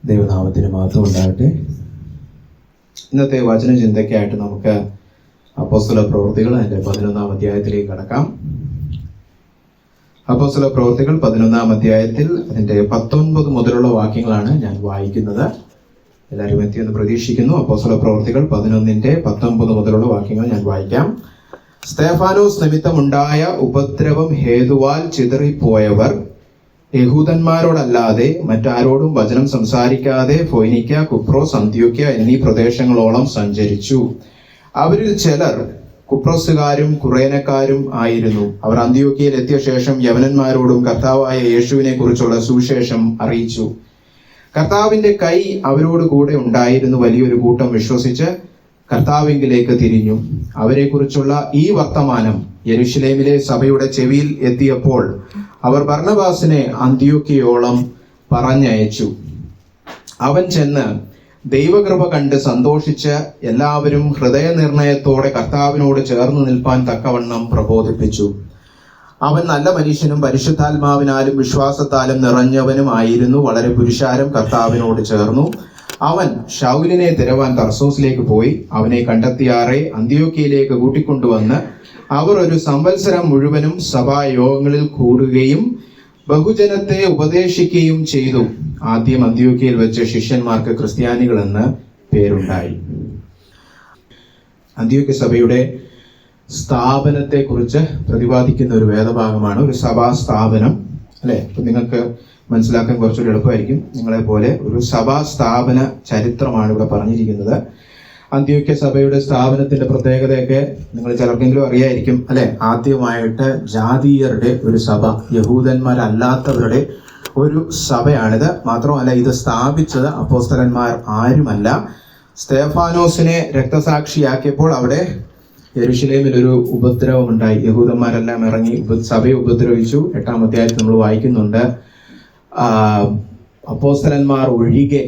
ദൈവനാമത്തിന് മഹത്വം ഉണ്ടാകട്ടെ. ഇന്നത്തെ വചനചിന്തയ്ക്കായിട്ട് നമുക്ക് അപ്പോസ്തല പ്രവൃത്തികൾ അതിന്റെ 11-ാം അധ്യായത്തിലേക്ക് കടക്കാം. അപ്പോസ്തല പ്രവൃത്തികൾ 11-ാം അധ്യായത്തിൽ അതിന്റെ 19 മുതലുള്ള വാക്യങ്ങളാണ് ഞാൻ വായിക്കുന്നത്. എല്ലാവരും എത്തിയെന്ന് പ്രതീക്ഷിക്കുന്നു. അപ്പോസ്തല പ്രവൃത്തികൾ 11-ന്റെ 19 മുതലുള്ള വാക്യങ്ങൾ ഞാൻ വായിക്കാം. സ്തെഫാനോസ് നിമിത്തമുണ്ടായ ഉപദ്രവം ഹേതുവാൽ ചിതറിപ്പോയവർ യഹൂദന്മാരോടല്ലാതെ മറ്റാരോടും വചനം സംസാരിക്കാതെ ഫൊയ്നിക്ക, കുപ്രോസ്, അന്ത്യോക്യ എന്നീ പ്രദേശങ്ങളോളം സഞ്ചരിച്ചു. അവരിൽ ചിലർ കുപ്രോസുകാരും കുറേനക്കാരും ആയിരുന്നു. അവർ അന്ത്യോക്യയിൽ എത്തിയ ശേഷം യവനന്മാരോടും കർത്താവായ യേശുവിനെ കുറിച്ചുള്ള സുവിശേഷം അറിയിച്ചു. കർത്താവിന്റെ കൈ അവരോട് കൂടെ ഉണ്ടായിരുന്നു. വലിയൊരു കൂട്ടം വിശ്വസിച്ച് കർത്താവിങ്കിലേക്ക് തിരിഞ്ഞു. അവരെക്കുറിച്ചുള്ള ഈ വർത്തമാനം യെരുശലേമിലെ സഭയുടെ ചെവിയിൽ എത്തിയപ്പോൾ അവർ ബർന്നബാസിനെ അന്ത്യോക്യയോളം പറഞ്ഞയച്ചു. അവൻ ചെന്ന് ദൈവകൃപ കണ്ട് സന്തോഷിച്ച് എല്ലാവരും ഹൃദയനിർണയത്തോടെ കർത്താവിനോട് ചേർന്ന് നിൽപ്പാൻ തക്കവണ്ണം പ്രബോധിപ്പിച്ചു. അവൻ നല്ല മനുഷ്യനും പരിശുദ്ധാത്മാവിനാലും വിശ്വാസത്താലും നിറഞ്ഞവനുമായിരുന്നു. വളരെ പുരുഷാരം കർത്താവിനോട് ചേർന്നു. അവൻ ശൗലിനെ തിരവാൻ തർസോസിലേക്ക് പോയി. അവനെ കണ്ടെത്തിയാറെ അന്ത്യോക്യയിലേക്ക് കൂട്ടിക്കൊണ്ടുവന്ന് അവർ ഒരു സംവത്സരം മുഴുവനും സഭായോഗങ്ങളിൽ കൂടുകയും ബഹുജനത്തെ ഉപദേശിക്കുകയും ചെയ്തു. ആദ്യം അന്ത്യോക്യയിൽ വെച്ച് ശിഷ്യന്മാർക്ക് ക്രിസ്ത്യാനികൾ എന്ന് പേരുണ്ടായി. അന്ത്യോക്യ സഭയുടെ സ്ഥാപനത്തെ കുറിച്ച് പ്രതിപാദിക്കുന്ന ഒരു വേദഭാഗമാണ്. ഒരു സഭാ സ്ഥാപനം, അല്ലെ? അപ്പൊ നിങ്ങൾക്ക് മനസ്സിലാക്കാൻ കുറച്ചുകൂടി എളുപ്പമായിരിക്കും. നിങ്ങളെ പോലെ ഒരു സഭാ സ്ഥാപന ചരിത്രമാണ് ഇവിടെ പറഞ്ഞിരിക്കുന്നത്. അന്ത്യോക്യ സഭയുടെ സ്ഥാപനത്തിന്റെ പ്രത്യേകതയൊക്കെ നിങ്ങൾ ചിലർക്കെങ്കിലും അറിയായിരിക്കും, അല്ലെ? ആദ്യമായിട്ട് ജാതീയരുടെ ഒരു സഭ, യഹൂദന്മാരല്ലാത്തവരുടെ ഒരു സഭയാണിത്. മാത്രമല്ല, ഇത് സ്ഥാപിച്ചത് അപ്പോസ്തലന്മാർ ആരുമല്ല. സ്തെഫാനോസിനെ രക്തസാക്ഷിയാക്കിയപ്പോൾ അവിടെ യെരുശലേമിൽ ഒരു ഉപദ്രവം ഉണ്ടായി. യഹൂദന്മാരെല്ലാം ഇറങ്ങി സഭയെ ഉപദ്രവിച്ചു. 8-ാം അധ്യായത്തിൽ നമ്മൾ വായിക്കുന്നുണ്ട്, അപ്പോസ്തലന്മാർ ഒഴികെ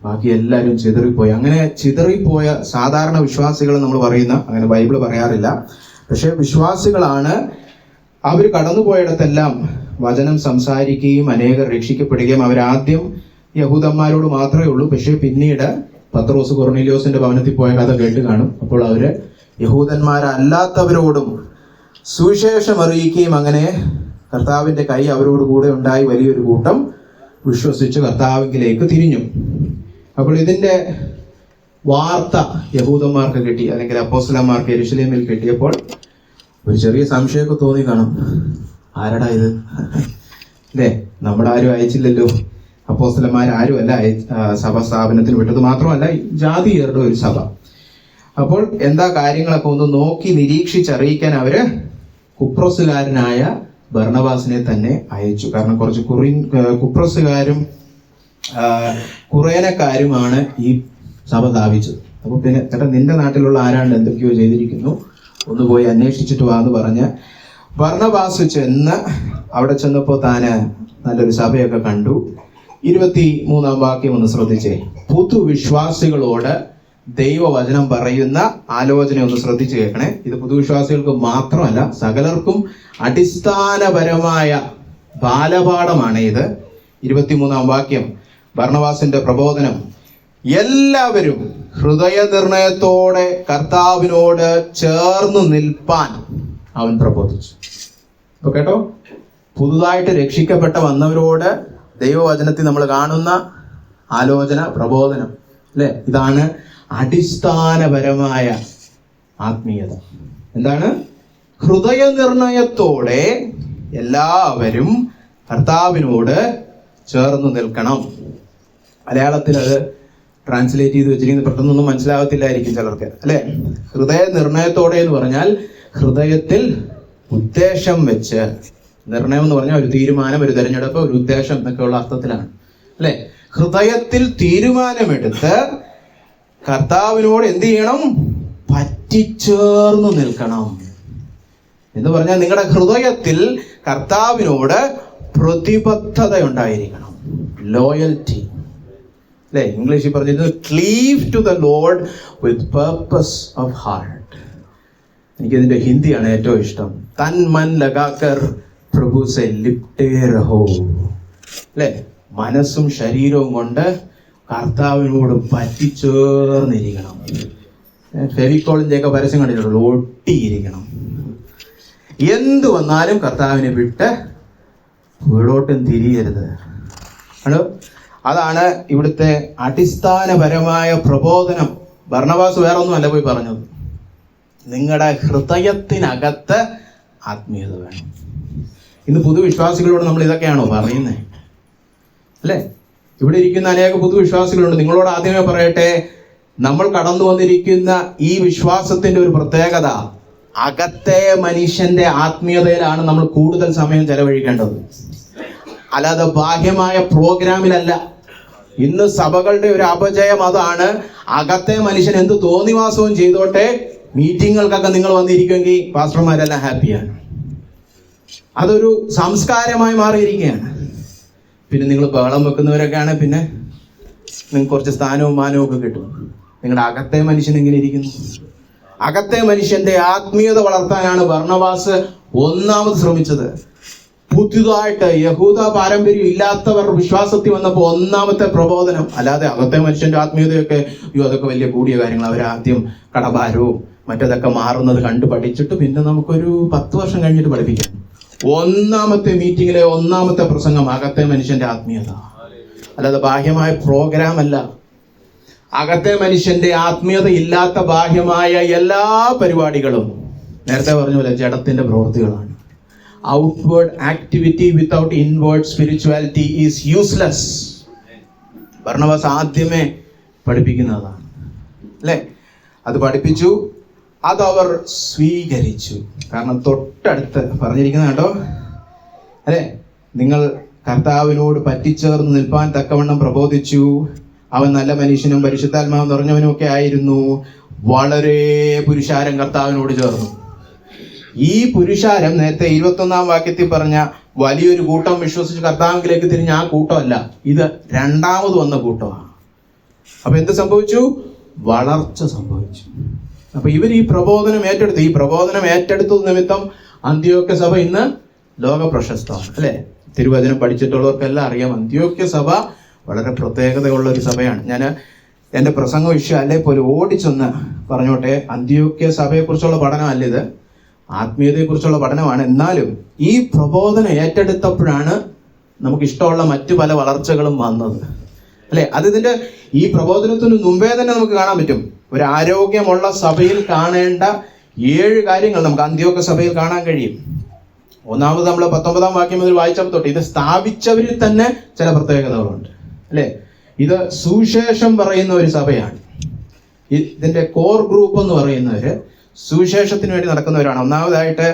ബാക്കി എല്ലാവരും ചിതറിപ്പോയി. അങ്ങനെ ചിതറിപ്പോയ സാധാരണ വിശ്വാസികൾ നമ്മൾ പറയുന്ന, അങ്ങനെ ബൈബിള് പറയാറില്ല, പക്ഷെ വിശ്വാസികളാണ്. അവർ കടന്നുപോയിടത്തെല്ലാം വചനം സംസാരിക്കുകയും അനേകർ രക്ഷിക്കപ്പെടുകയും അവരാദ്യം യഹൂദന്മാരോട് മാത്രമേ ഉള്ളൂ. പക്ഷെ പിന്നീട് പത്രോസ് കൊർന്നേലിയോസിന്റെ ഭവനത്തിൽ പോയ കഥ കേട്ട് കാണും. അപ്പോൾ അവര് യഹൂദന്മാരല്ലാത്തവരോടും സുവിശേഷം അറിയിക്കുകയും അങ്ങനെ കർത്താവിന്റെ കൈ അവരോട് കൂടെ ഉണ്ടായി. വലിയൊരു കൂട്ടം വിശ്വസിച്ച് കർത്താവിലേക്ക് തിരിഞ്ഞു. അപ്പോൾ ഇതിന്റെ വാർത്ത യഹൂദന്മാർക്ക് കിട്ടി, അല്ലെങ്കിൽ അപ്പോസ്തലന്മാർക്ക് യെരുശലേമിൽ കിട്ടിയപ്പോൾ ഒരു ചെറിയ സംശയമൊക്കെ തോന്നി കാണും. ആരടാ ഇത്, അല്ലേ? നമ്മുടെ ആരും അയച്ചില്ലല്ലോ. അപ്പോസ്തലന്മാരും അല്ല സഭ സ്ഥാപനത്തിന് വിട്ടത്. മാത്രമല്ല, ജാതീയരുടെ ഒരു സഭ. അപ്പോൾ എന്താ കാര്യങ്ങളൊക്കെ ഒന്ന് നോക്കി നിരീക്ഷിച്ചറിയിക്കാൻ അവര് കുപ്രോസുകാരനായ ബർന്നബാസിനെ തന്നെ അയച്ചു. കാരണം കുറച്ച് കുപ്രോസുകാരും കുറേനക്കാരുമാണ് ഈ സഭ സ്ഥാപിച്ചത്. അപ്പൊ പിന്നെ ചേട്ടാ, നിന്റെ നാട്ടിലുള്ള ആരാണ്ട് എന്തൊക്കെയോ ചെയ്തിരിക്കുന്നു, ഒന്ന് പോയി അന്വേഷിച്ചിട്ട് വാന്ന് പറഞ്ഞ് ബർന്നബാസ് ചെന്ന് അവിടെ ചെന്നപ്പോ താന് നല്ലൊരു സഭയൊക്കെ കണ്ടു. 23-ാം വാക്യം ഒന്ന് ശ്രദ്ധിച്ചേ. പുതുവിശ്വാസികളോട് ദൈവവചനം പറയുന്ന ആലോചന ഒന്ന് ശ്രദ്ധിച്ചു കേൾക്കണേ. ഇത് പുതുവിശ്വാസികൾക്ക് മാത്രമല്ല, സകലർക്കും അടിസ്ഥാനപരമായ ബാലപാഠമാണ് ഇത്. 23-ാം വാക്യം, ബർന്നബാസിന്റെ പ്രബോധനം. എല്ലാവരും ഹൃദയനിർണയത്തോടെ കർത്താവിനോട് ചേർന്ന് നിൽപ്പാൻ അവൻ പ്രബോധിച്ചു. ഇപ്പൊ കേട്ടോ, പുതുതായിട്ട് രക്ഷിക്കപ്പെട്ട വന്നവരോട് ദൈവവചനത്തിൽ നമ്മൾ കാണുന്ന ആലോചന, പ്രബോധനം, അല്ലെ? ഇതാണ് അടിസ്ഥാനപരമായ ആത്മീയത. എന്താണ്? ഹൃദയനിർണയത്തോടെ എല്ലാവരും കർത്താവിനോട് ചേർന്ന് നിൽക്കണം. മലയാളത്തിൽ അത് ട്രാൻസ്ലേറ്റ് ചെയ്ത് വെച്ചിരിക്കുന്നത് പെട്ടെന്നൊന്നും മനസ്സിലാകത്തില്ലായിരിക്കും ചിലർക്ക്, അല്ലെ? ഹൃദയനിർണയത്തോടെ എന്ന് പറഞ്ഞാൽ ഹൃദയത്തിൽ ഉദ്ദേശം വെച്ച്. നിർണയം എന്ന് പറഞ്ഞാൽ ഒരു തീരുമാനം, ഒരു തെരഞ്ഞെടുപ്പ്, ഒരു ഉദ്ദേശം എന്നൊക്കെയുള്ള അർത്ഥത്തിലാണ്, അല്ലെ? ഹൃദയത്തിൽ തീരുമാനമെടുത്ത് കർത്താവിനോട് എന്ത് ചെയ്യണം? പറ്റിച്ചേർന്ന് നിൽക്കണം എന്ന് പറഞ്ഞാൽ നിങ്ങളുടെ ഹൃദയത്തിൽ കർത്താവിനോട് പ്രതിബദ്ധത ഉണ്ടായിരിക്കണം. ലോയൽറ്റി, അല്ലെ? ഇംഗ്ലീഷിൽ പറഞ്ഞിരുന്നത് cleave to the lord with purpose of heart. എനിക്കതിന്റെ ഹിന്ദിയാണ് ഏറ്റവും ഇഷ്ടം. തൻ മൻ ലഗാക്കർ പ്രഭു സെ ലിപ്റ്റേ രഹോ, അല്ലെ? മനസ്സും ശരീരവും കൊണ്ട് കർത്താവിനോട് പറ്റിച്ചേർന്നിരിക്കണം. ഫെവിക്കോളിൻ്റെയൊക്കെ പരസ്യം കണ്ടിട്ടുള്ളൂ, ഒട്ടിയിരിക്കണം. എന്തു വന്നാലും കർത്താവിനെ വിട്ട് വീടോട്ടും തിരിയരുത്. അതാണ് ഇവിടുത്തെ അടിസ്ഥാനപരമായ പ്രബോധനം. ബർണബാസ് വേറൊന്നുമല്ല പോയി പറഞ്ഞത്, നിങ്ങളുടെ ഹൃദയത്തിനകത്ത് ആത്മീയത വേണം. ഇന്ന് പുതുവിശ്വാസികളോട് നമ്മൾ ഇതൊക്കെയാണോ പറയുന്നത്? അല്ലേ? ഇവിടെ ഇരിക്കുന്ന അനേക പുതുവിശ്വാസികളുണ്ട്. നിങ്ങളോട് ആദ്യമേ പറയട്ടെ, നമ്മൾ കടന്നു വന്നിരിക്കുന്ന ഈ വിശ്വാസത്തിന്റെ ഒരു പ്രത്യേകത, അകത്തെ മനുഷ്യന്റെ ആത്മീയതയിലാണ് നമ്മൾ കൂടുതൽ സമയം ചെലവഴിക്കേണ്ടത്, അല്ലാതെ ബാഹ്യമായ പ്രോഗ്രാമിലല്ല. ഇന്ന് സഭകളുടെ ഒരു അപജയം അതാണ്. അകത്തെ മനുഷ്യൻ എന്ത് തോന്നിവാസവും ചെയ്തോട്ടെ, മീറ്റിങ്ങുകൾക്കൊക്കെ നിങ്ങൾ വന്നിരിക്കുമെങ്കിൽ പാസ്റ്റർമാരെല്ലാം ഹാപ്പിയാണ്. അതൊരു സംസ്കാരമായി മാറിയിരിക്കുകയാണ്. പിന്നെ നിങ്ങൾ ബഹളം വെക്കുന്നവരൊക്കെയാണ്, പിന്നെ നിങ്ങൾക്ക് കുറച്ച് സ്ഥാനവും മാനവും ഒക്കെ കിട്ടും. നിങ്ങളുടെ അകത്തെ മനുഷ്യൻ എങ്ങനെ ഇരിക്കുന്നു? അകത്തെ മനുഷ്യന്റെ ആത്മീയത വളർത്താനാണ് ബർണബാസ് ഒന്നാമത് ശ്രമിച്ചത്. പുതുതായിട്ട് യഹൂദ പാരമ്പര്യം ഇല്ലാത്തവർ വിശ്വാസത്തിൽ വന്നപ്പോൾ ഒന്നാമത്തെ പ്രബോധനം, അല്ലാതെ അകത്തെ മനുഷ്യന്റെ ആത്മീയതയൊക്കെ അതൊക്കെ വലിയ കൂടിയ കാര്യങ്ങൾ, അവരാദ്യം കടഭാരവും മറ്റതൊക്കെ മാറുന്നത് കണ്ടു പഠിച്ചിട്ട് പിന്നെ നമുക്കൊരു 10 വർഷം കഴിഞ്ഞിട്ട് പഠിപ്പിക്കാം. ഒന്നാമത്തെ മീറ്റിങ്ങിലെ ഒന്നാമത്തെ പ്രസംഗം അകത്തെ മനുഷ്യന്റെ ആത്മീയത, അല്ലാതെ ബാഹ്യമായ പ്രോഗ്രാം അല്ല. അകത്തെ മനുഷ്യന്റെ ആത്മീയത ഇല്ലാത്ത ബാഹ്യമായ എല്ലാ പരിപാടികളും നേരത്തെ പറഞ്ഞ പോലെ ജഡത്തിന്റെ പ്രവൃത്തികളാണ്. Outward activity without inward spirituality is useless. Barnabas ആദ്യമേ പഠിപ്പിക്കുന്നതാണ്, അല്ലേ? അത് പഠിപ്പിച്ചു, അതവർ സ്വീകരിച്ചു. കാരണം തൊട്ടടുത്ത് പറഞ്ഞിരിക്കുന്ന കേട്ടോ, അല്ലേ? നിങ്ങൾ കർത്താവിനോട് പറ്റിച്ചേർന്ന് നിൽപ്പാൻ തക്കവണ്ണം പ്രബോധിച്ചു. അവൻ നല്ല മനുഷ്യനും പരിശുദ്ധാത്മാവ് നിറഞ്ഞവനും ഒക്കെ ആയിരുന്നു. വളരെ പുരുഷാരം കർത്താവിനോട് ചേർന്നു. ഈ പുരുഷാരം നേരത്തെ 21-ാം വാക്യത്തിൽ പറഞ്ഞ വലിയൊരു കൂട്ടം വിശ്വസിച്ച് കർത്താവിലേക്ക് തിരിഞ്ഞ ആ കൂട്ടമല്ല, ഇത് രണ്ടാമത് വന്ന കൂട്ടമാണ്. അപ്പൊ എന്ത് സംഭവിച്ചു? വളർച്ച സംഭവിച്ചു. അപ്പൊ ഇവർ ഈ പ്രബോധനം ഏറ്റെടുത്തു. ഈ പ്രബോധനം ഏറ്റെടുത്തത് നിമിത്തം അന്ത്യോക്യ സഭ ഇന്ന് ലോക പ്രശസ്തമാണ്, അല്ലെ? തിരുവചനം പഠിച്ചിട്ടുള്ളവർക്കെല്ലാം അറിയാം, അന്ത്യോക്യ സഭ വളരെ പ്രത്യേകതയുള്ള ഒരു സഭയാണ്. ഞാൻ എൻ്റെ പ്രസംഗ വിഷയം അല്ലേ പോലും ഓടിച്ചൊന്ന് പറഞ്ഞോട്ടെ, അന്ത്യോക്യ സഭയെ കുറിച്ചുള്ള പഠനമല്ല ഇത്, ആത്മീയതയെ കുറിച്ചുള്ള പഠനമാണ്. എന്നാലും ഈ പ്രബോധനം ഏറ്റെടുത്തപ്പോഴാണ് നമുക്ക് ഇഷ്ടമുള്ള മറ്റു പല വളർച്ചകളും വന്നത്, അല്ലെ? ഇതിന്റെ ഈ പ്രബോധനത്തിന് മുമ്പേ തന്നെ നമുക്ക് കാണാൻ പറ്റും. ഒരു ആരോഗ്യമുള്ള സഭയിൽ കാണേണ്ട 7 കാര്യങ്ങൾ നമുക്ക് അന്ത്യോക്യ സഭയിൽ കാണാൻ കഴിയും. ഒന്നാമത് നമ്മൾ 19-ാം വാക്യം മുതൽ വായിച്ചപ്പോൾ തൊട്ട് ഇത് സ്ഥാപിച്ചവരിൽ തന്നെ ചില പ്രത്യേകതകളുണ്ട്, അല്ലെ? ഇത് സുവിശേഷം പറയുന്ന ഒരു സഭയാണ്. ഇതിന്റെ കോർ ഗ്രൂപ്പ് എന്ന് പറയുന്നവര് സുവിശേഷത്തിന് വേണ്ടി നടക്കുന്നവരാണ്. ഒന്നാമതായിട്ട്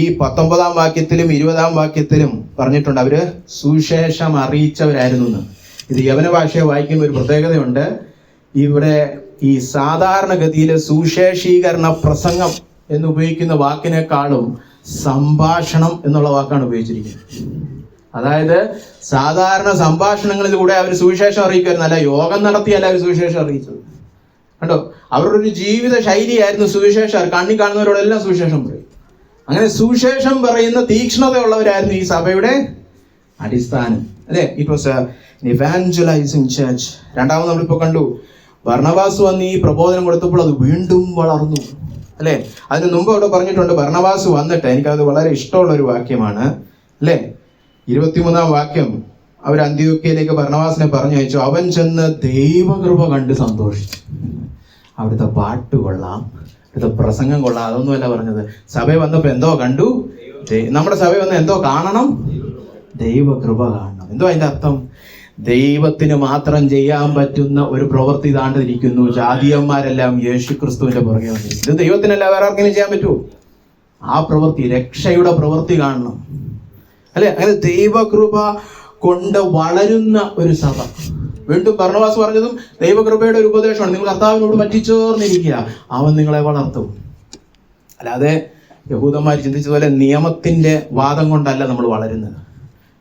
ഈ 19-ാം വാക്യത്തിലും 20-ാം വാക്യത്തിലും പറഞ്ഞിട്ടുണ്ട് അവര് സുവിശേഷം അറിയിച്ചവരായിരുന്നു എന്ന്. ഇത് യവന ഭാഷയെ വായിക്കുമ്പോൾ ഒരു പ്രത്യേകതയുണ്ട്. ഇവിടെ ഈ സാധാരണഗതിയിലെ സുവിശേഷീകരണ പ്രസംഗം എന്ന് ഉപയോഗിക്കുന്ന വാക്കിനേക്കാളും സംഭാഷണം എന്നുള്ള വാക്കാണ് ഉപയോഗിച്ചിരിക്കുന്നത്. അതായത് സാധാരണ സംഭാഷണങ്ങളിലൂടെ അവർ സുവിശേഷം അറിയിക്കുമായിരുന്നു, അല്ല യോഗം നടത്തിയല്ല അവർ സുവിശേഷം അറിയിച്ചത്. കണ്ടോ? അവരുടെ ഒരു ജീവിത ശൈലിയായിരുന്നു സുവിശേഷം. കണ്ണി കാണുന്നവരോടെല്ലാം സുവിശേഷം പറയും. അങ്ങനെ സുവിശേഷം പറയുന്ന തീക്ഷ്ണതയുള്ളവരായിരുന്നു ഈ സഭയുടെ അടിസ്ഥാനം, അല്ലെ? It was an evangelising church. രണ്ടാമത് നമ്മളിപ്പോ കണ്ടു, ബർണബാസ് വന്ന് ഈ പ്രബോധനം കൊടുത്തപ്പോൾ അത് വീണ്ടും വളർന്നു, അല്ലെ? അതിന് മുമ്പ് അവിടെ പറഞ്ഞിട്ടുണ്ട്, ബർണബാസ് വന്നിട്ട്, എനിക്കത് വളരെ ഇഷ്ടമുള്ള ഒരു വാക്യമാണ്, അല്ലെ? 23-ാം വാക്യം, അവർ അന്ത്യോക്യയിലേക്ക് ബർണബാസിനെ പറഞ്ഞു അയച്ചു. അവൻ ചെന്ന് ദൈവകൃപ കണ്ട് സന്തോഷിച്ചു. അവിടുത്തെ പാട്ട് കൊള്ളാം, അവിടുത്തെ പ്രസംഗം കൊള്ളാം, അതൊന്നുമല്ല പറഞ്ഞത്. സഭ വന്നപ്പോ എന്തോ കണ്ടു? നമ്മുടെ സഭ വന്ന് എന്തോ കാണണം? ദൈവകൃപ കാണണം. എന്തോ അതിന്റെ അർത്ഥം? ദൈവത്തിന് മാത്രം ചെയ്യാൻ പറ്റുന്ന ഒരു പ്രവൃത്തി താണ്ടിരിക്കുന്നു. ജാതീയന്മാരെല്ലാം യേശു ക്രിസ്തുവിന്റെ പുറകെ വന്നിരിക്കുന്നു. ഇത് ദൈവത്തിനല്ല വേറെ ആർക്കെങ്കിലും ചെയ്യാൻ പറ്റുമോ? ആ പ്രവൃത്തി, രക്ഷയുടെ പ്രവൃത്തി കാണണം, അല്ലെ? അങ്ങനെ ദൈവകൃപ കൊണ്ട് വളരുന്ന ഒരു സഭ. വീണ്ടും ബർണബാസ് പറഞ്ഞതും ദൈവകൃപയുടെ ഒരു ഉപദേശമാണ്. നിങ്ങൾ കർത്താവിനോട് പറ്റിച്ചേർന്നിരിക്കുക, അവൻ നിങ്ങളെ വളർത്തും. അല്ലാതെ യഹൂദന്മാർ ചിന്തിച്ചതുപോലെ നിയമത്തിന്റെ വാദം കൊണ്ടല്ല നമ്മൾ വളരുന്നത്.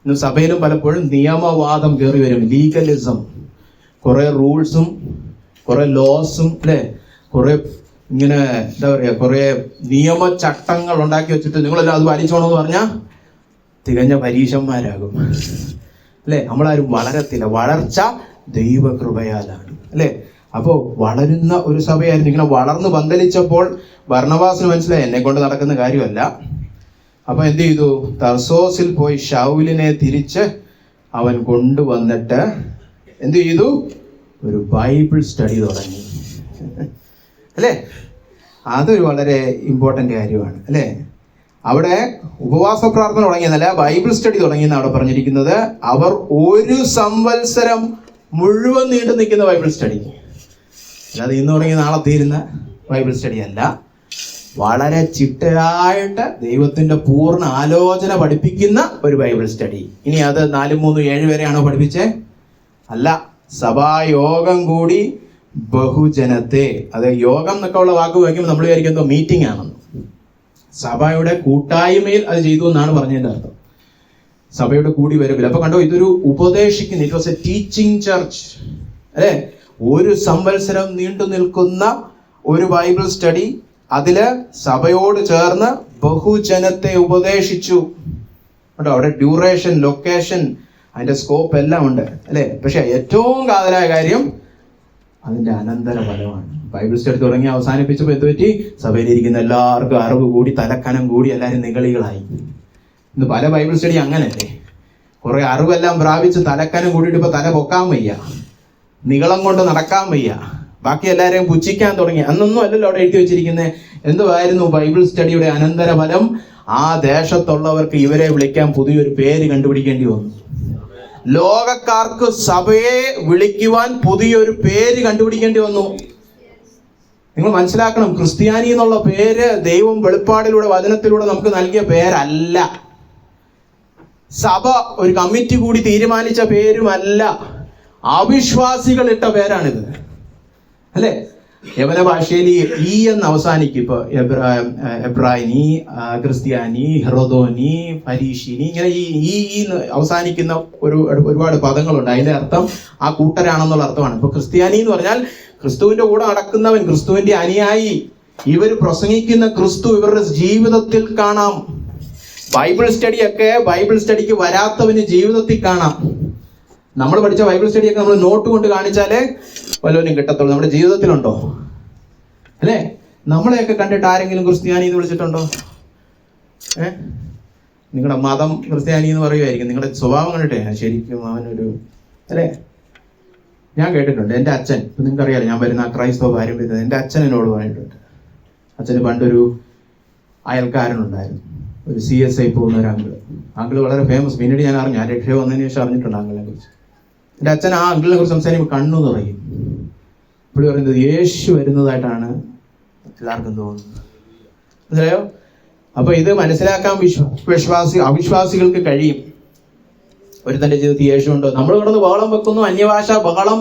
ഇന്ന് സഭയിലും പലപ്പോഴും നിയമവാദം കയറി വരും, ലീഗലിസം. കുറെ റൂൾസും കുറെ ലോസും, അല്ലെ? കുറെ ഇങ്ങനെ എന്താ പറയാ, കുറെ നിയമചട്ടങ്ങൾ ഉണ്ടാക്കി വെച്ചിട്ട് നിങ്ങളെല്ലാം അത് പാലിച്ചോണമെന്ന് പറഞ്ഞാൽ തികഞ്ഞ പരീശന്മാരാകും, അല്ലെ? നമ്മളാരും വളരത്തില്ല. വളർച്ച ദൈവകൃപയാലാണ്. അല്ലെ? അപ്പോ വളരുന്ന ഒരു സഭയായിരുന്നു. ഇങ്ങനെ വളർന്നു പന്തലിച്ചപ്പോൾ ബർന്നബാസിന് മനസ്സിലായി എന്നെ കൊണ്ട് നടക്കുന്ന കാര്യമല്ല. അപ്പൊ എന്ത് ചെയ്തു? തർസോസിൽ പോയി ശൗലിനെ തിരിച്ച് അവൻ കൊണ്ടുവന്നിട്ട് എന്ത് ചെയ്തു? ഒരു ബൈബിൾ സ്റ്റഡി തുടങ്ങി. അല്ലേ? അതൊരു വളരെ ഇമ്പോർട്ടന്റ് കാര്യമാണ്. അല്ലേ? അവിടെ ഉപവാസ പ്രാർത്ഥന തുടങ്ങിയെന്നല്ല, ബൈബിൾ സ്റ്റഡി തുടങ്ങിയെന്ന് അവിടെ പറഞ്ഞിരിക്കുന്നത്. അവർ 1 സംവത്സരം മുഴുവൻ നീണ്ടു നിൽക്കുന്ന ബൈബിൾ സ്റ്റഡി. അല്ലാതെ ഇന്ന് തുടങ്ങി നാളെ തീരുന്ന ബൈബിൾ സ്റ്റഡി അല്ല. വളരെ ചിട്ടയായിട്ട് ദൈവത്തിന്റെ പൂർണ്ണ ആലോചന പഠിപ്പിക്കുന്ന ഒരു ബൈബിൾ സ്റ്റഡി. ഇനി അത് 4, 3, 7 വരെയാണോ പഠിപ്പിച്ചേ? അല്ല. സഭായോഗം കൂടി ബഹുജനത്തെ, അത് യോഗം എന്നൊക്കെ ഉള്ള വാക്ക് ഉപയോഗിക്കുമ്പോൾ നമ്മൾ വിചാരിക്കും എന്തോ മീറ്റിംഗ് ആണെന്ന്. സഭയുടെ കൂട്ടായ്മയിൽ അത് ചെയ്തു എന്നാണ് പറഞ്ഞതിന്റെ അർത്ഥം. സഭയുടെ കൂടി വരവില്ല. അപ്പൊ കണ്ടോ, ഇതൊരു ഉപദേശിക്കുന്ന, it was A teaching church. അല്ലെ? 1 സംവത്സരം നീണ്ടു നിൽക്കുന്ന ഒരു ബൈബിൾ സ്റ്റഡി. അതില് സഭയോട് ചേർന്ന് ബഹുജനത്തെ ഉപദേശിച്ചു. കേട്ടോ, അവിടെ ഡ്യൂറേഷൻ, ലൊക്കേഷൻ, അതിന്റെ സ്കോപ്പ് എല്ലാം ഉണ്ട്. അല്ലെ? പക്ഷെ ഏറ്റവും കാതലായ കാര്യം അതിന്റെ അനന്തര ഫലമാണ്. ബൈബിൾ സ്റ്റഡി തുടങ്ങി അവസാനിപ്പിച്ചപ്പോൾ എന്തുപറ്റി? സഭയിലിരിക്കുന്ന എല്ലാവർക്കും അറിവ് കൂടി, തലക്കനം കൂടി, എല്ലാവരും നിഗളികളായി. ഇന്ന് പല ബൈബിൾ സ്റ്റഡി അങ്ങനല്ലേ? കുറെ അറിവെല്ലാം പ്രാപിച്ച് തലക്കനം കൂടിയിട്ട് ഇപ്പൊ തല പൊക്കാൻ വയ്യ, നികളം കൊണ്ട് നടക്കാൻ വയ്യ, ബാക്കി എല്ലാവരെയും പുച്ഛിക്കാൻ തുടങ്ങി. അന്നൊന്നും അല്ലല്ലോ അവിടെ എഴുതി വെച്ചിരിക്കുന്നത്. എന്തുവായിരുന്നു ബൈബിൾ സ്റ്റഡിയുടെ അനന്തര ഫലം? ആ ദേശത്തുള്ളവർക്ക് ഇവരെ വിളിക്കാൻ പുതിയൊരു പേര് കണ്ടുപിടിക്കേണ്ടി വന്നു. ലോകക്കാർക്ക് സഭയെ വിളിക്കുവാൻ പുതിയൊരു പേര് കണ്ടുപിടിക്കേണ്ടി വന്നു. നിങ്ങൾ മനസ്സിലാക്കണം, ക്രിസ്ത്യാനി എന്നുള്ള പേര് ദൈവം വെളിപ്പാടിലൂടെ, വചനത്തിലൂടെ നമുക്ക് നൽകിയ പേരല്ല. സഭ ഒരു കമ്മിറ്റി കൂടി തീരുമാനിച്ച പേരുമല്ല. അവിശ്വാസികൾ ഇട്ട പേരാണിത്. അല്ലെ? യവന ഭാഷയിൽ ഈ എന്ന് അവസാനിക്കും. ഇപ്പൊ എബ്രായനി, ക്രിസ്ത്യാനി, ഹെറോദോനി, പരീഷിനി, ഇങ്ങനെ ഈ അവസാനിക്കുന്ന ഒരുപാട് പദങ്ങളുണ്ട്. അതിന്റെ അർത്ഥം ആ കൂട്ടരാണെന്നുള്ള അർത്ഥമാണ്. ഇപ്പൊ ക്രിസ്ത്യാനി എന്ന് പറഞ്ഞാൽ ക്രിസ്തുവിന്റെ കൂടെ നടക്കുന്നവൻ, ക്രിസ്തുവിന്റെ അനുയായി. ഇവർ പ്രസംഗിക്കുന്ന ക്രിസ്തു ഇവരുടെ ജീവിതത്തിൽ കാണാം. ബൈബിൾ സ്റ്റഡിയൊക്കെ ബൈബിൾ സ്റ്റഡിക്ക് വരാത്തവന് ജീവിതത്തിൽ കാണാം. നമ്മൾ പഠിച്ച ബൈബിൾ സ്റ്റഡിയൊക്കെ നമ്മൾ നോട്ട് കൊണ്ട് കാണിച്ചാലേ വല്ലവനും കിട്ടത്തുള്ളൂ. നമ്മുടെ ജീവിതത്തിലുണ്ടോ? അല്ലേ? നമ്മളെയൊക്കെ കണ്ടിട്ട് ആരെങ്കിലും ക്രിസ്ത്യാനി എന്ന് വിളിച്ചിട്ടുണ്ടോ? നിങ്ങളുടെ മതം ക്രിസ്ത്യാനി എന്ന് പറയുമായിരിക്കും. നിങ്ങളുടെ സ്വഭാവം കണ്ടിട്ടേ ശരിക്കും അവനൊരു, അല്ലേ? ഞാൻ കേട്ടിട്ടുണ്ട്. എൻ്റെ അച്ഛൻ, ഇപ്പം നിങ്ങൾക്കറിയാലോ ഞാൻ വരുന്ന ക്രൈസ്തവ പാരമ്പര്യത്തിൽ, എൻ്റെ അച്ഛൻ എന്നോട് പറഞ്ഞിട്ടുണ്ട്. അച്ഛന് പണ്ടൊരു അയൽക്കാരനുണ്ടായിരുന്നു, ഒരു CSI പോകുന്ന ഒരു അങ്കിള് വളരെ ഫേമസ്. പിന്നീട് ഞാൻ അറിഞ്ഞു, ആ രക്ഷ വന്നതിന് ശേഷം അറിഞ്ഞിട്ടുണ്ട് അങ്കിളിനെ കുറിച്ച്. എൻ്റെ അച്ഛൻ ആ അങ്കിളിനെ കുറിച്ച് സംസാരിക്കുമ്പോൾ കണ്ണു നിറയും. ഇപ്പോൾ പറയുന്നത് യേശു വരുന്നതായിട്ടാണ് എല്ലാവർക്കും തോന്നുന്നത്. മനസ്സിലായോ? അപ്പൊ ഇത് മനസ്സിലാക്കാൻ അവിശ്വാസികൾക്ക് കഴിയും. ഒരു തന്റെ ജീവിതത്തിൽ യേശു ഉണ്ടോ? നമ്മൾ കിടന്ന് ബഹളം വെക്കുന്നു, അന്യഭാഷ ബഹളം,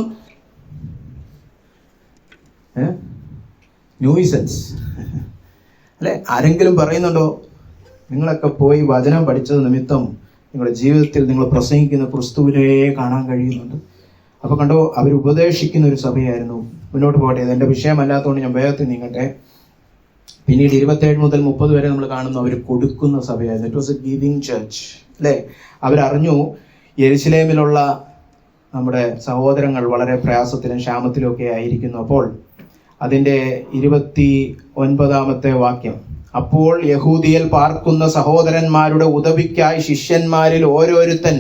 ന്യൂയിസൻസ്. അല്ലെ? ആരെങ്കിലും പറയുന്നുണ്ടോ? നിങ്ങളൊക്കെ പോയി വചനം പഠിച്ചത് നിമിത്തം നിങ്ങളുടെ ജീവിതത്തിൽ നിങ്ങൾ പ്രസംഗിക്കുന്ന ക്രിസ്തുവിനെ കാണാൻ കഴിയുന്നുണ്ട്. അപ്പൊ കണ്ടോ, അവർ ഉപദേശിക്കുന്ന ഒരു സഭയായിരുന്നു. മുന്നോട്ട് പോകട്ടെ, ഇത് എന്റെ വിഷയമല്ലാത്തതുകൊണ്ട് ഞാൻ വേഗത്തിൽ നീങ്ങട്ടെ. പിന്നീട് 27 മുതൽ 30 വരെ നമ്മൾ കാണുന്നു അവർ കൊടുക്കുന്ന സഭയായിരുന്നു. It was a giving church. അല്ലെ? അവരറിഞ്ഞു യെരുശലേമിലുള്ള നമ്മുടെ സഹോദരങ്ങൾ വളരെ പ്രയാസത്തിലും ക്ഷാമത്തിലും ഒക്കെ ആയിരിക്കുന്നു. അപ്പോൾ അതിന്റെ 29 വാക്യം, അപ്പോൾ യഹൂദിയിൽ പാർക്കുന്ന സഹോദരന്മാരുടെ ഉദവിക്കായി ശിഷ്യന്മാരിൽ ഓരോരുത്തൻ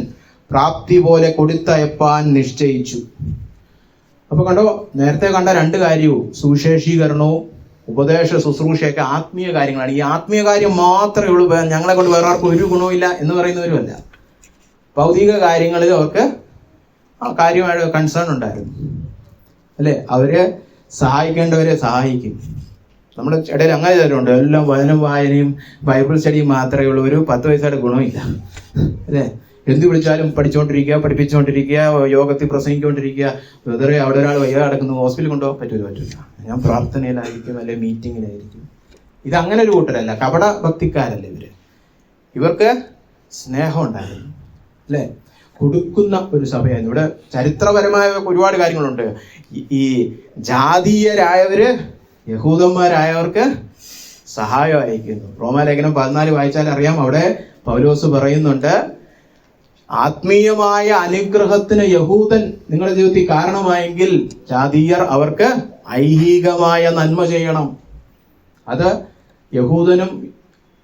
പ്രാപ്തി പോലെ കൊടുത്തയപ്പാൻ നിശ്ചയിച്ചു. അപ്പൊ കണ്ടോ, നേരത്തെ കണ്ട 2 കാര്യവും, സുവിശേഷീകരണവും ഉപദേശ ശുശ്രൂഷയൊക്കെ ആത്മീയ കാര്യങ്ങളാണ്. ഈ ആത്മീയ കാര്യം മാത്രമേ ഉള്ളൂ, ഞങ്ങളെ കൊണ്ട് വേറെ ആർക്കും ഒരു ഗുണവുമില്ല എന്ന് പറയുന്നവരുമല്ല. ഭൗതിക കാര്യങ്ങളിൽ അവർക്ക് കാര്യമായിട്ട് കൺസേൺ ഉണ്ടായിരുന്നു. അല്ലെ? അവര് സഹായിക്കേണ്ടവരെ സഹായിക്കും. നമ്മുടെ ഇടയിൽ അങ്ങനെ തരുന്നുണ്ട്. എല്ലാം വചനം വായനയും ബൈബിൾ സ്റ്റഡിയും മാത്രമേ ഉള്ളൂ, ഒരു 10 പൈസയുടെ ഗുണമില്ല. അല്ലേ? എന്ത് വിളിച്ചാലും പഠിച്ചുകൊണ്ടിരിക്കുക, പഠിപ്പിച്ചുകൊണ്ടിരിക്കുക, യോഗത്തിൽ പ്രസംഗിച്ചുകൊണ്ടിരിക്കുക. വെറുതെ അവിടെ ഒരാൾ വയ്യ കിടക്കുന്നു, ഹോസ്പിറ്റലിൽ കൊണ്ടുപോകാൻ പറ്റില്ല, ഞാൻ പ്രാർത്ഥനയിലായിരിക്കും, അല്ലെ മീറ്റിങ്ങിലായിരിക്കും. ഇത് അങ്ങനെ ഒരു കൂട്ടരല്ല, കപട ഭക്തിക്കാരല്ല ഇവര്. ഇവർക്ക് സ്നേഹം ഉണ്ടായിരുന്നു. അല്ലെ? കൊടുക്കുന്ന ഒരു സഭയായിരുന്നു. ഇവിടെ ചരിത്രപരമായ ഒരുപാട് കാര്യങ്ങളുണ്ട്. ഈ ജാതീയരായവര് യഹൂദന്മാരായവർക്ക് സഹായം അയക്കുന്നു. റോമാലേഖനം 14 വായിച്ചാൽ അറിയാം. അവിടെ പൗലോസ് പറയുന്നുണ്ട്, ആത്മീയമായ അനുഗ്രഹത്തിന് യഹൂദൻ നിങ്ങളുടെ ജീവിതത്തിൽ കാരണമായെങ്കിൽ ജാതീയർ അവർക്ക് ഐഹികമായ നന്മ ചെയ്യണം. അത് യഹൂദനും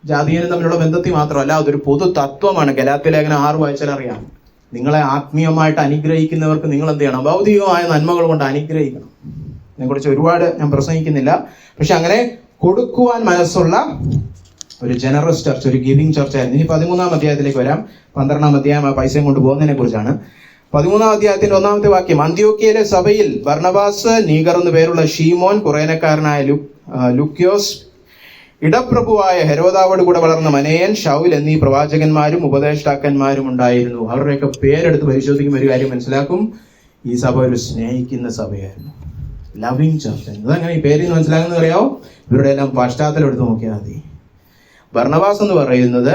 ജാതീയനും തമ്മിലുള്ള ബന്ധത്തിൽ മാത്രമല്ല, അതൊരു പൊതു തത്വമാണ്. ഗലാത്യ ലേഖനം 6 വായിച്ചാൽ അറിയാം. നിങ്ങളെ ആത്മീയമായിട്ട് അനുഗ്രഹിക്കുന്നവർക്ക് നിങ്ങൾ എന്ത് ചെയ്യണം? ഭൗതികമായ നന്മകൾ കൊണ്ട് അനുഗ്രഹിക്കണം. ഇതിനെക്കുറിച്ച് ഒരുപാട് ഞാൻ പ്രസംഗിക്കുന്നില്ല. പക്ഷെ അങ്ങനെ കൊടുക്കുവാൻ മനസ്സുള്ള ഒരു ജനറസ് ചർച്ച്, ഒരു ഗിവിംഗ് ചർച്ചായിരുന്നു. ഇനി 13-ാം അധ്യായത്തിലേക്ക് വരാം. 12-ാം അധ്യായം ആ പൈസയും കൊണ്ട് പോകുന്നതിനെ കുറിച്ചാണ്. 13-ാം അധ്യായത്തിന്റെ 1-ാമത്തെ വാക്യം, അന്ത്യോക്യയിലെ സഭയിൽ ബർണബാസ്, നീഗർ എന്നു പേരുള്ള ഷീമോൻ, കുറേനക്കാരനായ ലുക്യോസ്, ഇടപ്രഭുവായ ഹെരോദാവോട് കൂടെ വളർന്ന മനേയൻ, ശൗൽ എന്നീ പ്രവാചകന്മാരും ഉപദേഷ്ടാക്കന്മാരും ഉണ്ടായിരുന്നു. അവരുടെയൊക്കെ പേരെടുത്ത് പരിശോധിക്കുമ്പോൾ ഒരു കാര്യം മനസ്സിലാക്കും. ഈ സഭ ഒരു സ്നേഹിക്കുന്ന സഭയായിരുന്നു, ലവിങ് ചർച്ച്. അതങ്ങനെ ഈ പേരിൽ മനസ്സിലാക്കുന്നത് അറിയാവോ? ഇവരുടെ എല്ലാം പശ്ചാത്തലം എടുത്ത് നോക്കിയാൽ മതി. ബർണബാസ് എന്ന് പറയുന്നത്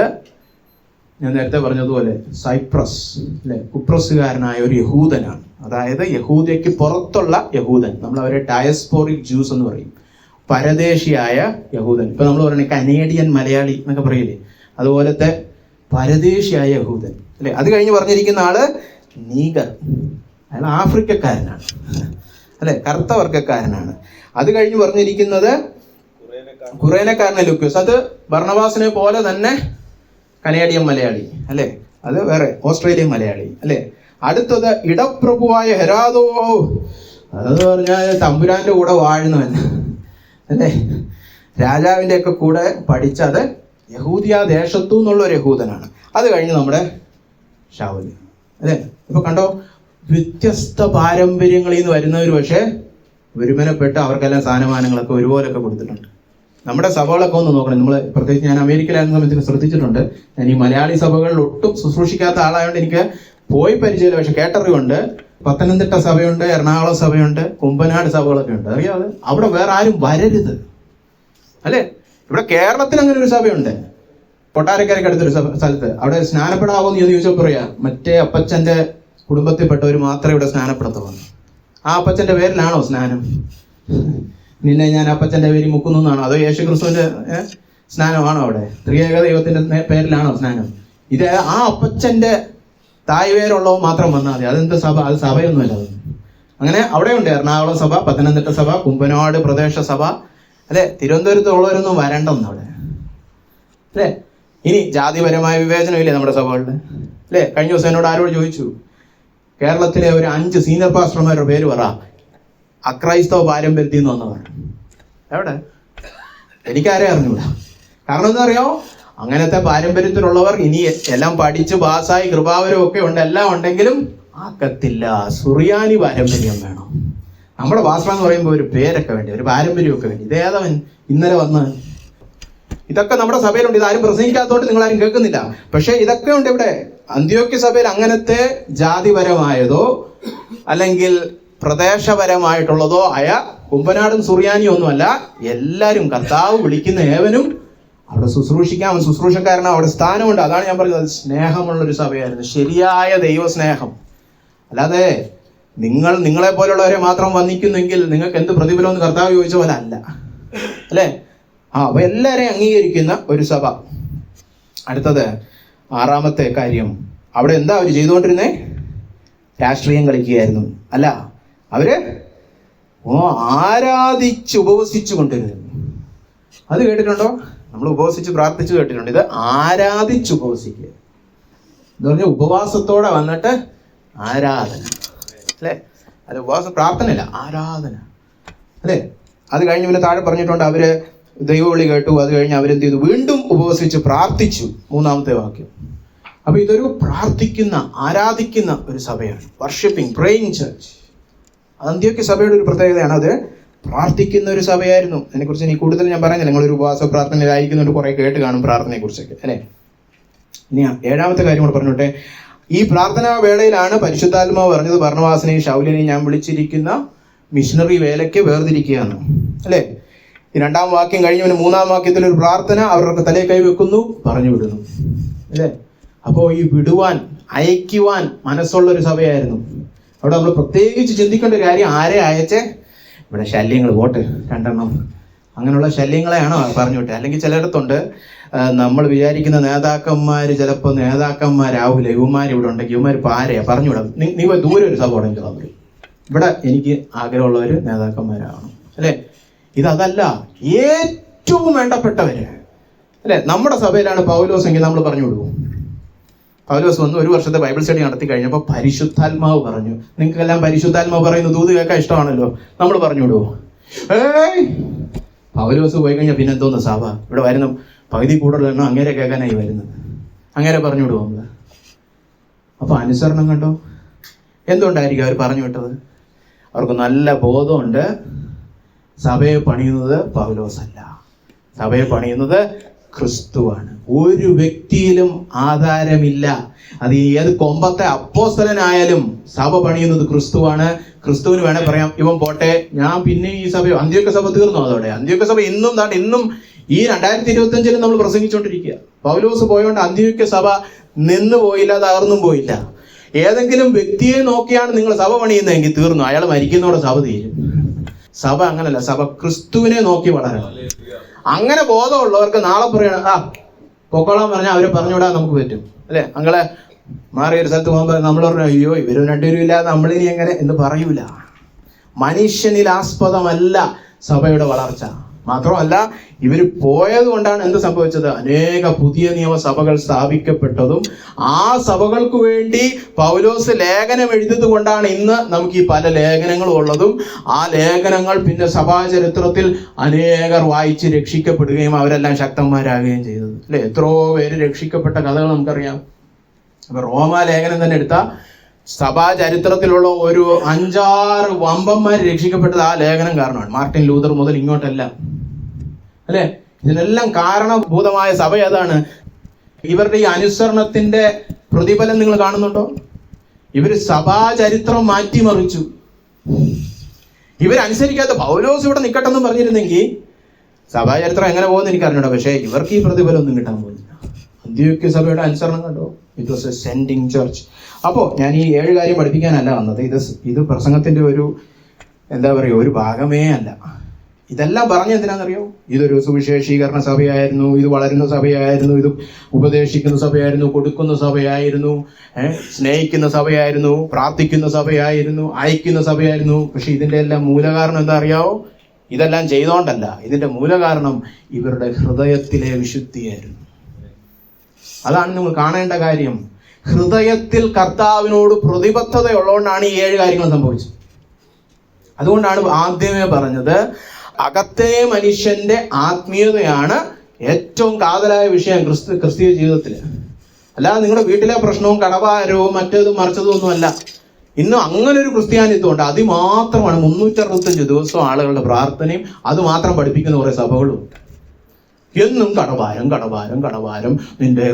ഞാൻ നേരത്തെ പറഞ്ഞതുപോലെ സൈപ്രസ് അല്ലെ, കുപ്രസുകാരനായ ഒരു യഹൂദനാണ്. അതായത് യഹൂദയ്ക്ക് പുറത്തുള്ള യഹൂദൻ. നമ്മൾ അവരെ ഡയസ്പോറിക് ജ്യൂസ് എന്ന് പറയും, പരദേശിയായ യഹൂദൻ. ഇപ്പൊ നമ്മൾ പറയുന്നത് കനേഡിയൻ മലയാളി എന്നൊക്കെ പറയില്ലേ, അതുപോലത്തെ പരദേശിയായ യഹൂദൻ അല്ലെ. അത് കഴിഞ്ഞ് പറഞ്ഞിരിക്കുന്ന ആള് നീഗർ, അയാൾ ആഫ്രിക്കക്കാരനാണ് അല്ലെ, കറുത്ത വർഗക്കാരനാണ്. അത് കഴിഞ്ഞ് പറഞ്ഞിരിക്കുന്നത് കുറേനക്കാരനെ ലുക്യോസ്, അത് ബർണബാസിനെ പോലെ തന്നെ കനേഡിയൻ മലയാളി അല്ലെ, അത് വേറെ ഓസ്ട്രേലിയൻ മലയാളി അല്ലെ. അടുത്തത് ഇടപ്രഭുവായ ഹെരോദോ, അതെന്ന് പറഞ്ഞാൽ തമ്പുരാന്റെ കൂടെ വാഴുന്നവൻ അല്ലെ, രാജാവിന്റെ ഒക്കെ കൂടെ പഠിച്ചത് യഹൂദിയ ദേശത്തു നിന്നുള്ള ഒരു യഹൂദനാണ്. അത് കഴിഞ്ഞ് നമ്മുടെ ശൗൽ അല്ലെ. ഇപ്പൊ കണ്ടോ, വ്യത്യസ്ത പാരമ്പര്യങ്ങളിൽ നിന്ന് വരുന്നവർ പക്ഷെ ഒരുമനപ്പെട്ട് അവർക്കെല്ലാം സ്ഥാനമാനങ്ങളൊക്കെ ഒരുപോലൊക്കെ കൊടുത്തിട്ടുണ്ട്. നമ്മുടെ സഭകളൊക്കെ ഒന്ന് നോക്കണം. നമ്മൾ പ്രത്യേകിച്ച് ഞാൻ അമേരിക്കയിലായിരുന്ന സമയത്ത് ശ്രദ്ധിച്ചിട്ടുണ്ട്. ഞാൻ ഈ മലയാളി സഭകളിൽ ഒട്ടും ശുശ്രൂഷിക്കാത്ത ആളായതുകൊണ്ട് എനിക്ക് പോയി പരിചയമില്ല, പക്ഷെ കേട്ടറിവുണ്ട്. പത്തനംതിട്ട സഭയുണ്ട്, എറണാകുളം സഭയുണ്ട്, കുമ്പനാട് സഭകളൊക്കെ ഉണ്ട്. അറിയാതെ അവിടെ വേറെ ആരും വരരുത് അല്ലെ. ഇവിടെ കേരളത്തിൽ അങ്ങനെ ഒരു സഭയുണ്ട്, കൊട്ടാരക്കരയ്ക്ക് അടുത്തൊരു സ്ഥലത്ത്. അവിടെ സ്നാനപ്പെടാവോന്ന് ചോദിച്ചപ്പോൾ പറയാ, മറ്റേ അപ്പച്ചന്റെ കുടുംബത്തിൽപ്പെട്ടവർ മാത്രമേ ഇവിടെ സ്നാനപ്പെടുത്തുള്ളൂ. ആ അപ്പച്ചന്റെ പേരിലാണോ സ്നാനം? നിന്നെ ഞാൻ അപ്പച്ചന്റെ പേരിൽ മുക്കുന്നു എന്നാണോ? അതോ യേശു ക്രിസ്തുവിന്റെ സ്നാനമാണോ? അവിടെ ത്രിയേക ദൈവത്തിന്റെ പേരിലാണോ സ്നാനം? ഇത് ആ അപ്പച്ചന്റെ തായ് പേരുള്ളവ മാത്രം വന്നാൽ മതി. അതെന്ത് സഭ? അത് സഭയൊന്നുമല്ല. അങ്ങനെ അവിടെ ഉണ്ട് എറണാകുളം സഭ, പത്തനംതിട്ട സഭ, കുമ്പനാട് പ്രദേശ സഭ അല്ലെ. തിരുവനന്തപുരത്ത് ഉള്ളവരൊന്നും വരണ്ടെന്ന് അവിടെ അല്ലെ. ഇനി ജാതിപരമായ വിവേചനമില്ലേ നമ്മുടെ സഭകളിൽ അല്ലെ. കഴിഞ്ഞ ദിവസം എന്നോട് ആരോട് ചോദിച്ചു, കേരളത്തിലെ ഒരു 5 സീനിയർ പാസ്റ്റർമാരുടെ പേര് പറ, അക്രൈസ്തവ പാരമ്പര്യത്തിൽ നിന്ന് വന്നവർ. എവിടെ? എനിക്കാരെ അറിഞ്ഞൂടാ. കാരണം എന്താ അറിയോ, അങ്ങനത്തെ പാരമ്പര്യത്തിലുള്ളവർ ഇനി എല്ലാം പഠിച്ച് പാസ്സായി കൃപാവരം ഒക്കെ ഉണ്ട്, എല്ലാം ഉണ്ടെങ്കിലും ആക്കത്തില്ല. സുറിയാനി പാരമ്പര്യം വേണം. നമ്മുടെ പാസ്റ്റർ എന്ന് പറയുമ്പോൾ ഒരു പേരൊക്കെ വേണ്ടി, ഒരു പാരമ്പര്യമൊക്കെ വേണ്ടി. ഇതേതവൻ ഇന്നലെ വന്ന്, ഇതൊക്കെ നമ്മുടെ സഭയിലുണ്ട്. ഇതാരും പ്രസംഗിക്കാത്തതുകൊണ്ട് നിങ്ങളാരും കേൾക്കുന്നില്ല. പക്ഷെ ഇതൊക്കെ ഉണ്ട് ഇവിടെ. അന്ത്യോക്യ സഭയിൽ അങ്ങനത്തെ ജാതിപരമായതോ അല്ലെങ്കിൽ പ്രദേശപരമായിട്ടുള്ളതോ ആയ കുമ്പനാടും സുറിയാനിയും ഒന്നുമല്ല. എല്ലാവരും കർത്താവ് വിളിക്കുന്ന ഏവനും അവിടെ ശുശ്രൂഷിക്കാം. അവൻ ശുശ്രൂഷക്കാരനാണ്, അവിടെ സ്ഥാനമുണ്ട്. അതാണ് ഞാൻ പറഞ്ഞത്, സ്നേഹമുള്ളൊരു സഭയായിരുന്നു, ശരിയായ ദൈവസ്നേഹം. അല്ലാതെ നിങ്ങളെ പോലുള്ളവരെ മാത്രം വന്ദിക്കുന്നെങ്കിൽ നിങ്ങൾക്ക് എന്ത് പ്രതിഫലം എന്ന് കർത്താവ് ചോദിച്ച പോലെ അല്ല അല്ലേ. അപ്പൊ എല്ലാരെയും അംഗീകരിക്കുന്ന ഒരു സഭ. അടുത്തത് 6-ാമത്തെ കാര്യം, അവിടെ എന്താ അവർ ചെയ്തുകൊണ്ടിരുന്നേ? രാഷ്ട്രീയം കളിക്കുകയായിരുന്നു. അല്ല, അവര് ആരാധിച്ച് ഉപവസിച്ചു കൊണ്ടിരുന്നു. അത് കേട്ടിട്ടുണ്ടോ? നമ്മൾ ഉപവസിച്ച് പ്രാർത്ഥിച്ചു കേട്ടിട്ടുണ്ട്. ഇത് ആരാധിച്ച് ഉപവസിക്കുക എന്ന് പറഞ്ഞാൽ ഉപവാസത്തോടെ വന്നിട്ട് ആരാധന അല്ലെ. അത് ഉപവാസ പ്രാർത്ഥനയല്ല, ആരാധന അല്ലെ. അത് കഴിഞ്ഞ് പിന്നെ താഴെ പറഞ്ഞിട്ടുണ്ട്, അവര് ദൈവവിളി കേട്ടു. അത് കഴിഞ്ഞ് അവരെന്ത് ചെയ്തു? വീണ്ടും ഉപവസിച്ച് പ്രാർത്ഥിച്ചു. 3-ാമത്തെ വാക്യം. അപ്പൊ ഇതൊരു പ്രാർത്ഥിക്കുന്ന, ആരാധിക്കുന്ന ഒരു സഭയാണ്. Worshipping, praying church. അന്ത്യോക്യ സഭയുടെ ഒരു പ്രത്യേകതയാണ്, അത് പ്രാർത്ഥിക്കുന്ന ഒരു സഭയായിരുന്നു. അതിനെക്കുറിച്ച് ഇനി കൂടുതൽ ഞാൻ പറയുന്നില്ല. നിങ്ങളൊരു ഉപവാസ പ്രാർത്ഥനയിലായിരിക്കുന്നതുകൊണ്ട് കുറെ കേട്ട് കാണും പ്രാർത്ഥനയെ കുറിച്ചൊക്കെ അല്ലെ. ഇനി 7-ാമത്തെ കാര്യം കൂടെ പറഞ്ഞോട്ടെ. ഈ പ്രാർത്ഥനാ വേളയിലാണ് പരിശുദ്ധാത്മാവ് പറഞ്ഞത്, ബർണബാസിനെയും ശൗലിനെയും ഞാൻ വിളിച്ചിരിക്കുന്ന മിഷണറി വേലയ്ക്ക് വേർതിരിക്കുകയാണ് അല്ലെ. ഈ 2-ാം വാക്യം കഴിഞ്ഞവന് 3-ാം വാക്യത്തിൽ ഒരു പ്രാർത്ഥന, അവരുടെ തലയിൽ കൈവെക്കുന്നു, പറഞ്ഞു വിടുന്നു അല്ലേ. അപ്പോ ഈ വിടുവാൻ, അയക്കുവാൻ മനസ്സുള്ള ഒരു സഭയായിരുന്നു. അവിടെ നമ്മൾ പ്രത്യേകിച്ച് ചിന്തിക്കേണ്ട ഒരു കാര്യം, ആരെ അയച്ചേ? ഇവിടെ ശല്യങ്ങൾ, വോട്ട് 2 അങ്ങനെയുള്ള ശല്യങ്ങളെയാണോ പറഞ്ഞു വിട്ടത്? അല്ലെങ്കിൽ ചിലയിടത്തുണ്ട് നമ്മൾ വിചാരിക്കുന്ന നേതാക്കന്മാർ ചിലപ്പോൾ നേതാക്കന്മാരാവില്ല. ഇവന്മാർ ഇവിടെ ഉണ്ടെങ്കിൽ ഇവന്മാർ പാരയാ പറഞ്ഞുവിടാം. നീ ദൂരെ ഒരു സഭ ഉണ്ടെങ്കിൽ അവർ ഇവിടെ എനിക്ക് ആഗ്രഹമുള്ളവർ നേതാക്കന്മാരാകണം, അല്ലേ? ഇതല്ല, ഏറ്റവും വേണ്ടപ്പെട്ടവര്, അല്ലെ? നമ്മുടെ സഭയിലാണ് പൗലോസ് എങ്കിൽ നമ്മൾ പറഞ്ഞു വിടുവോ? പൗലോസ് വന്ന് 1 വർഷത്തെ ബൈബിൾ സ്റ്റഡി നടത്തി കഴിഞ്ഞപ്പോൾ പരിശുദ്ധാത്മാവ് പറഞ്ഞു. നിങ്ങൾക്കെല്ലാം പരിശുദ്ധാത്മാവ് പറയുന്ന ദൂത് കേൾക്കാൻ ഇഷ്ടമാണല്ലോ. നമ്മൾ പറഞ്ഞു വിടുവോ? പൗലോസ് പോയി കഴിഞ്ഞാൽ പിന്നെ എന്തോന്ന് സഭ? ഇവിടെ വരുന്ന പകുതി കൂടുതൽ എണ്ണം അങ്ങേരെ കേൾക്കാനായി വരുന്നത്. അങ്ങേരെ പറഞ്ഞു വിടുവോ നമ്മള്? അപ്പൊ അനുസരണം കണ്ടോ? എന്തുകൊണ്ടായിരിക്കും അവർ പറഞ്ഞു വിട്ടത്? അവർക്ക് നല്ല ബോധമുണ്ട്. സഭയെ പണിയുന്നത് പൗലോസല്ല, സഭയെ പണിയുന്നത് ക്രിസ്തുവാണ്. ഒരു വ്യക്തിയിലും ആധാരമില്ല. അത് ഏത് കൊമ്പത്തെ അപ്പോസ്തലനായാലും സഭ പണിയുന്നത് ക്രിസ്തുവാണ്. ക്രിസ്തുവിന് വേണേ പറയാം, ഇവൻ പോട്ടെ, ഞാൻ പിന്നെ ഈ സഭ, അന്ത്യോക്യ സഭ തീർന്നു. അതോടെ അന്ത്യോക്യ സഭ ഇന്നും ഈ 2025 നമ്മൾ പ്രസംഗിച്ചുകൊണ്ടിരിക്കുക. പൗലോസ് പോയോണ്ട് അന്ത്യോക്യ സഭ നിന്ന് പോയില്ല, തകർന്നും പോയില്ല. ഏതെങ്കിലും വ്യക്തിയെ നോക്കിയാണ് നിങ്ങൾ സഭ പണിയുന്നതെങ്കിൽ തീർന്നു, അയാൾ മരിക്കുന്നതോടെ സഭ തീരും. സഭ അങ്ങനല്ല, സഭ ക്രിസ്തുവിനെ നോക്കി വളരണം. അങ്ങനെ ബോധമുള്ളവർക്ക് നാളെ പറയണം, പൊക്കോളാൻ പറഞ്ഞാൽ അവരെ പറഞ്ഞുവിടാൻ നമുക്ക് പറ്റും, അല്ലെ? അങ്ങളെ മാറിയ ഒരു സ്ഥലത്ത് പോകുമ്പോൾ നമ്മൾ പറഞ്ഞു, അയ്യോ ഇവരും രണ്ടുപേരും ഇല്ലാതെ നമ്മളിനി എങ്ങനെ എന്ന് പറയൂല. മനുഷ്യനിൽ ആസ്പദമല്ല സഭയുടെ വളർച്ച. മാത്രമല്ല, ഇവർ പോയത് കൊണ്ടാണ് എന്ത് സംഭവിച്ചത്? അനേക പുതിയ നിയമസഭകൾ സ്ഥാപിക്കപ്പെട്ടതും ആ സഭകൾക്ക് വേണ്ടി പൗലോസ് ലേഖനം എഴുതിയത് കൊണ്ടാണ് ഇന്ന് നമുക്ക് ഈ പല ലേഖനങ്ങളും ഉള്ളതും. ആ ലേഖനങ്ങൾ പിന്നെ സഭാചരിത്രത്തിൽ അനേകർ വായിച്ച് രക്ഷിക്കപ്പെടുകയും അവരെല്ലാം ശക്തന്മാരാകുകയും ചെയ്തത്, അല്ലെ? എത്രയോ പേര് രക്ഷിക്കപ്പെട്ട കഥകൾ നമുക്കറിയാം. അപ്പൊ റോമാ ലേഖനം തന്നെ എടുത്ത സഭാചരിത്രത്തിലുള്ള ഒരു 5-6 വമ്പന്മാർ രക്ഷിക്കപ്പെട്ടത് ആ ലേഖനം കാരണമാണ്. മാർട്ടിൻ ലൂതർ മുതൽ ഇങ്ങോട്ടെല്ലാം, അല്ലെ? ഇതിനെല്ലാം കാരണഭൂതമായ സഭ ഏതാണ്? ഇവരുടെ ഈ അനുസരണത്തിന്റെ പ്രതിഫലം നിങ്ങൾ കാണുന്നുണ്ടോ? ഇവര് സഭാചരിത്രം മാറ്റിമറിച്ചു. ഇവരനുസരിക്കാത്ത പൗലോസ് ഇവിടെ നിൽക്കട്ടെന്ന് പറഞ്ഞിരുന്നെങ്കിൽ സഭാചരിത്രം എങ്ങനെ പോകുമെന്ന് എനിക്ക് അറിഞ്ഞൂടാ. പക്ഷേ ഇവർക്ക് ഈ പ്രതിഫലം ഒന്നും കിട്ടാൻ പോകുന്നില്ല. അന്ത്യോക്യ സഭയുടെ അനുസരണം കണ്ടോ? It was A sending church. അപ്പോ ഞാൻ ഈ 7 കാര്യം പഠിപ്പിക്കാനല്ല വന്നത്. ഇത് പ്രസംഗത്തിന്റെ ഒരു എന്താ പറയുക, ഒരു ഭാഗമേ അല്ല. ഇതെല്ലാം പറഞ്ഞെന്തിനാണെന്നറിയോ? ഇതൊരു സുവിശേഷീകരണ സഭയായിരുന്നു, ഇത് വളരുന്ന സഭയായിരുന്നു, ഇത് ഉപദേശിക്കുന്ന സഭയായിരുന്നു, കൊടുക്കുന്ന സഭയായിരുന്നു, സ്നേഹിക്കുന്ന സഭയായിരുന്നു, പ്രാർത്ഥിക്കുന്ന സഭയായിരുന്നു, അയക്കുന്ന സഭയായിരുന്നു. പക്ഷെ ഇതിന്റെ എല്ലാം മൂലകാരണം എന്താ അറിയാവോ? ഇതെല്ലാം ചെയ്തോണ്ടല്ല. ഇതിന്റെ മൂലകാരണം ഇവരുടെ ഹൃദയത്തിലെ വിശുദ്ധിയായിരുന്നു. അതാണ് നിങ്ങൾ കാണേണ്ട കാര്യം. ഹൃദയത്തിൽ കർത്താവിനോട് പ്രതിബദ്ധതയുള്ളതുകൊണ്ടാണ് ഈ 7 കാര്യങ്ങൾ സംഭവിച്ചത്. അതുകൊണ്ടാണ് ആദ്യമേ പറഞ്ഞത്, അകത്തെ മനുഷ്യന്റെ ആത്മീയതയാണ് ഏറ്റവും കാതലായ വിഷയം ക്രിസ്തീയ ജീവിതത്തിൽ. അല്ലാതെ നിങ്ങളുടെ വീട്ടിലെ പ്രശ്നവും കടഭാരവും മറ്റേതും മറിച്ചതും ഒന്നുമല്ല. ഇന്നും അങ്ങനെ ഒരു ക്രിസ്ത്യാനിത്വം ഉണ്ട്. അതിമാത്രമാണ് 365 ദിവസവും ആളുകളുടെ പ്രാർത്ഥനയും അത് മാത്രം പഠിപ്പിക്കുന്ന കുറെ സഭകളും. എന്നും കടഭാരം, നിന്റെ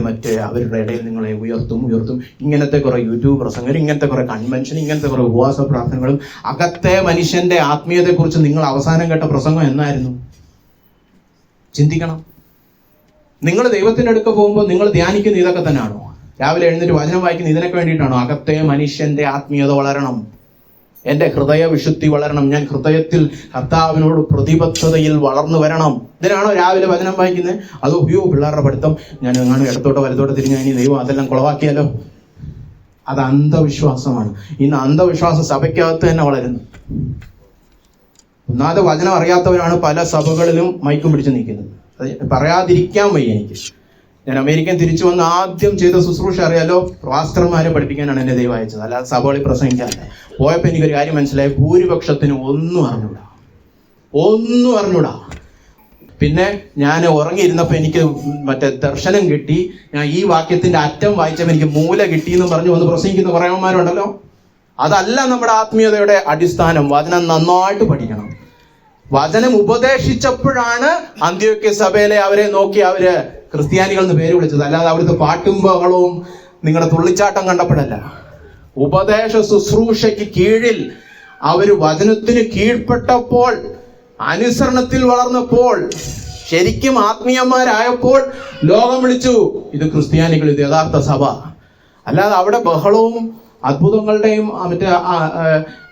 അവരുടെ ഇടയിൽ നിങ്ങളെ ഉയർത്തും. ഇങ്ങനത്തെ കുറെ യൂട്യൂബ് പ്രസംഗം, ഇങ്ങനത്തെ കുറെ കൺവെൻഷൻ, ഇങ്ങനത്തെ കുറെ ഉപവാസ പ്രാർത്ഥനകളും. അകത്തെ മനുഷ്യന്റെ ആത്മീയതയെ കുറിച്ച് നിങ്ങൾ അവസാനം കേട്ട പ്രസംഗം എന്നായിരുന്നു? ചിന്തിക്കണം. നിങ്ങൾ ദൈവത്തിന്റെ അടുക്ക പോകുമ്പോൾ നിങ്ങൾ ധ്യാനിക്കുന്ന ഇതൊക്കെ തന്നെയാണോ? രാവിലെ എഴുന്നേറ്റ് വചനം വായിക്കുന്ന ഇതിനൊക്കെ വേണ്ടിയിട്ടാണോ? അകത്തെ മനുഷ്യന്റെ ആത്മീയത വളരണം, എന്റെ ഹൃദയ വിശുദ്ധി വളരണം, ഞാൻ ഹൃദയത്തിൽ കർത്താവിനോട് പ്രതിബദ്ധതയിൽ വളർന്നു വരണം. ഇതിനാണോ രാവിലെ വചനം വായിക്കുന്നത്? അതോ പിള്ളേരുടെ പഠിത്തം ഞാൻ എങ്ങാനും ഇടത്തോട്ടോ വലത്തോട്ടോ തിരിഞ്ഞാൽ ഇനി ദൈവം അതെല്ലാം കുളവാക്കിയാലോ? അത് അന്ധവിശ്വാസമാണ്. ഇന്ന് അന്ധവിശ്വാസം സഭയ്ക്കകത്ത് തന്നെ വളരുന്നു. ഒന്നാമത് വചനം അറിയാത്തവരാണ് പല സഭകളിലും മൈക്കും പിടിച്ച് നിൽക്കുന്നത്. അത് പറയാതിരിക്കാൻ വയ്യ എനിക്ക്. ഞാൻ അമേരിക്കൻ തിരിച്ചു വന്ന് ആദ്യം ചെയ്ത ശുശ്രൂഷ അറിയാലോ? പാസ്റ്റർമാരെ പഠിപ്പിക്കാനാണ് എന്നെ ദൈവം അയച്ചത്, അല്ലാതെ സഭകളിൽ പ്രസംഗിക്കാനല്ല. പോയപ്പോൾ എനിക്കൊരു കാര്യം മനസ്സിലായി, ഭൂരിപക്ഷത്തിന് ഒന്നും അറിഞ്ഞൂടാ. പിന്നെ ഞാൻ ഉറങ്ങിയിരുന്നപ്പോൾ എനിക്ക് ദർശനം കിട്ടി. ഞാൻ ഈ വാക്യത്തിന്റെ അറ്റം വായിച്ചപ്പോൾ എനിക്ക് മൂല കിട്ടിയെന്ന് പറഞ്ഞു വന്ന് പ്രസംഗിക്കുന്ന കുറേമാരുണ്ടല്ലോ. അതല്ല നമ്മുടെ ആത്മീയതയുടെ അടിസ്ഥാനം. വചനം നന്നായിട്ട് പഠിക്കണം. വചനം ഉപദേശിച്ചപ്പോഴാണ് അന്ത്യോക്യ സഭയിലെ അവരെ നോക്കി അവര് ക്രിസ്ത്യാനികൾ എന്ന് പേര് വിളിച്ചത്. അല്ലാതെ അവിടുത്തെ പാട്ടും ബഹളവും നിങ്ങളുടെ തുള്ളിച്ചാട്ടം കണ്ടപ്പോഴല്ല. ഉപദേശ ശുശ്രൂഷയ്ക്ക് കീഴിൽ അവര് വചനത്തിന് കീഴ്പ്പെട്ടപ്പോൾ, അനുസരണത്തിൽ വളർന്നപ്പോൾ, ശരിക്കും ആത്മീയന്മാരായപ്പോൾ ലോകം വിളിച്ചു, ഇത് ക്രിസ്ത്യാനികൾ, ഇത് യഥാർത്ഥ സഭ. അല്ലാതെ അവിടെ ബഹളവും അത്ഭുതങ്ങളുടെയും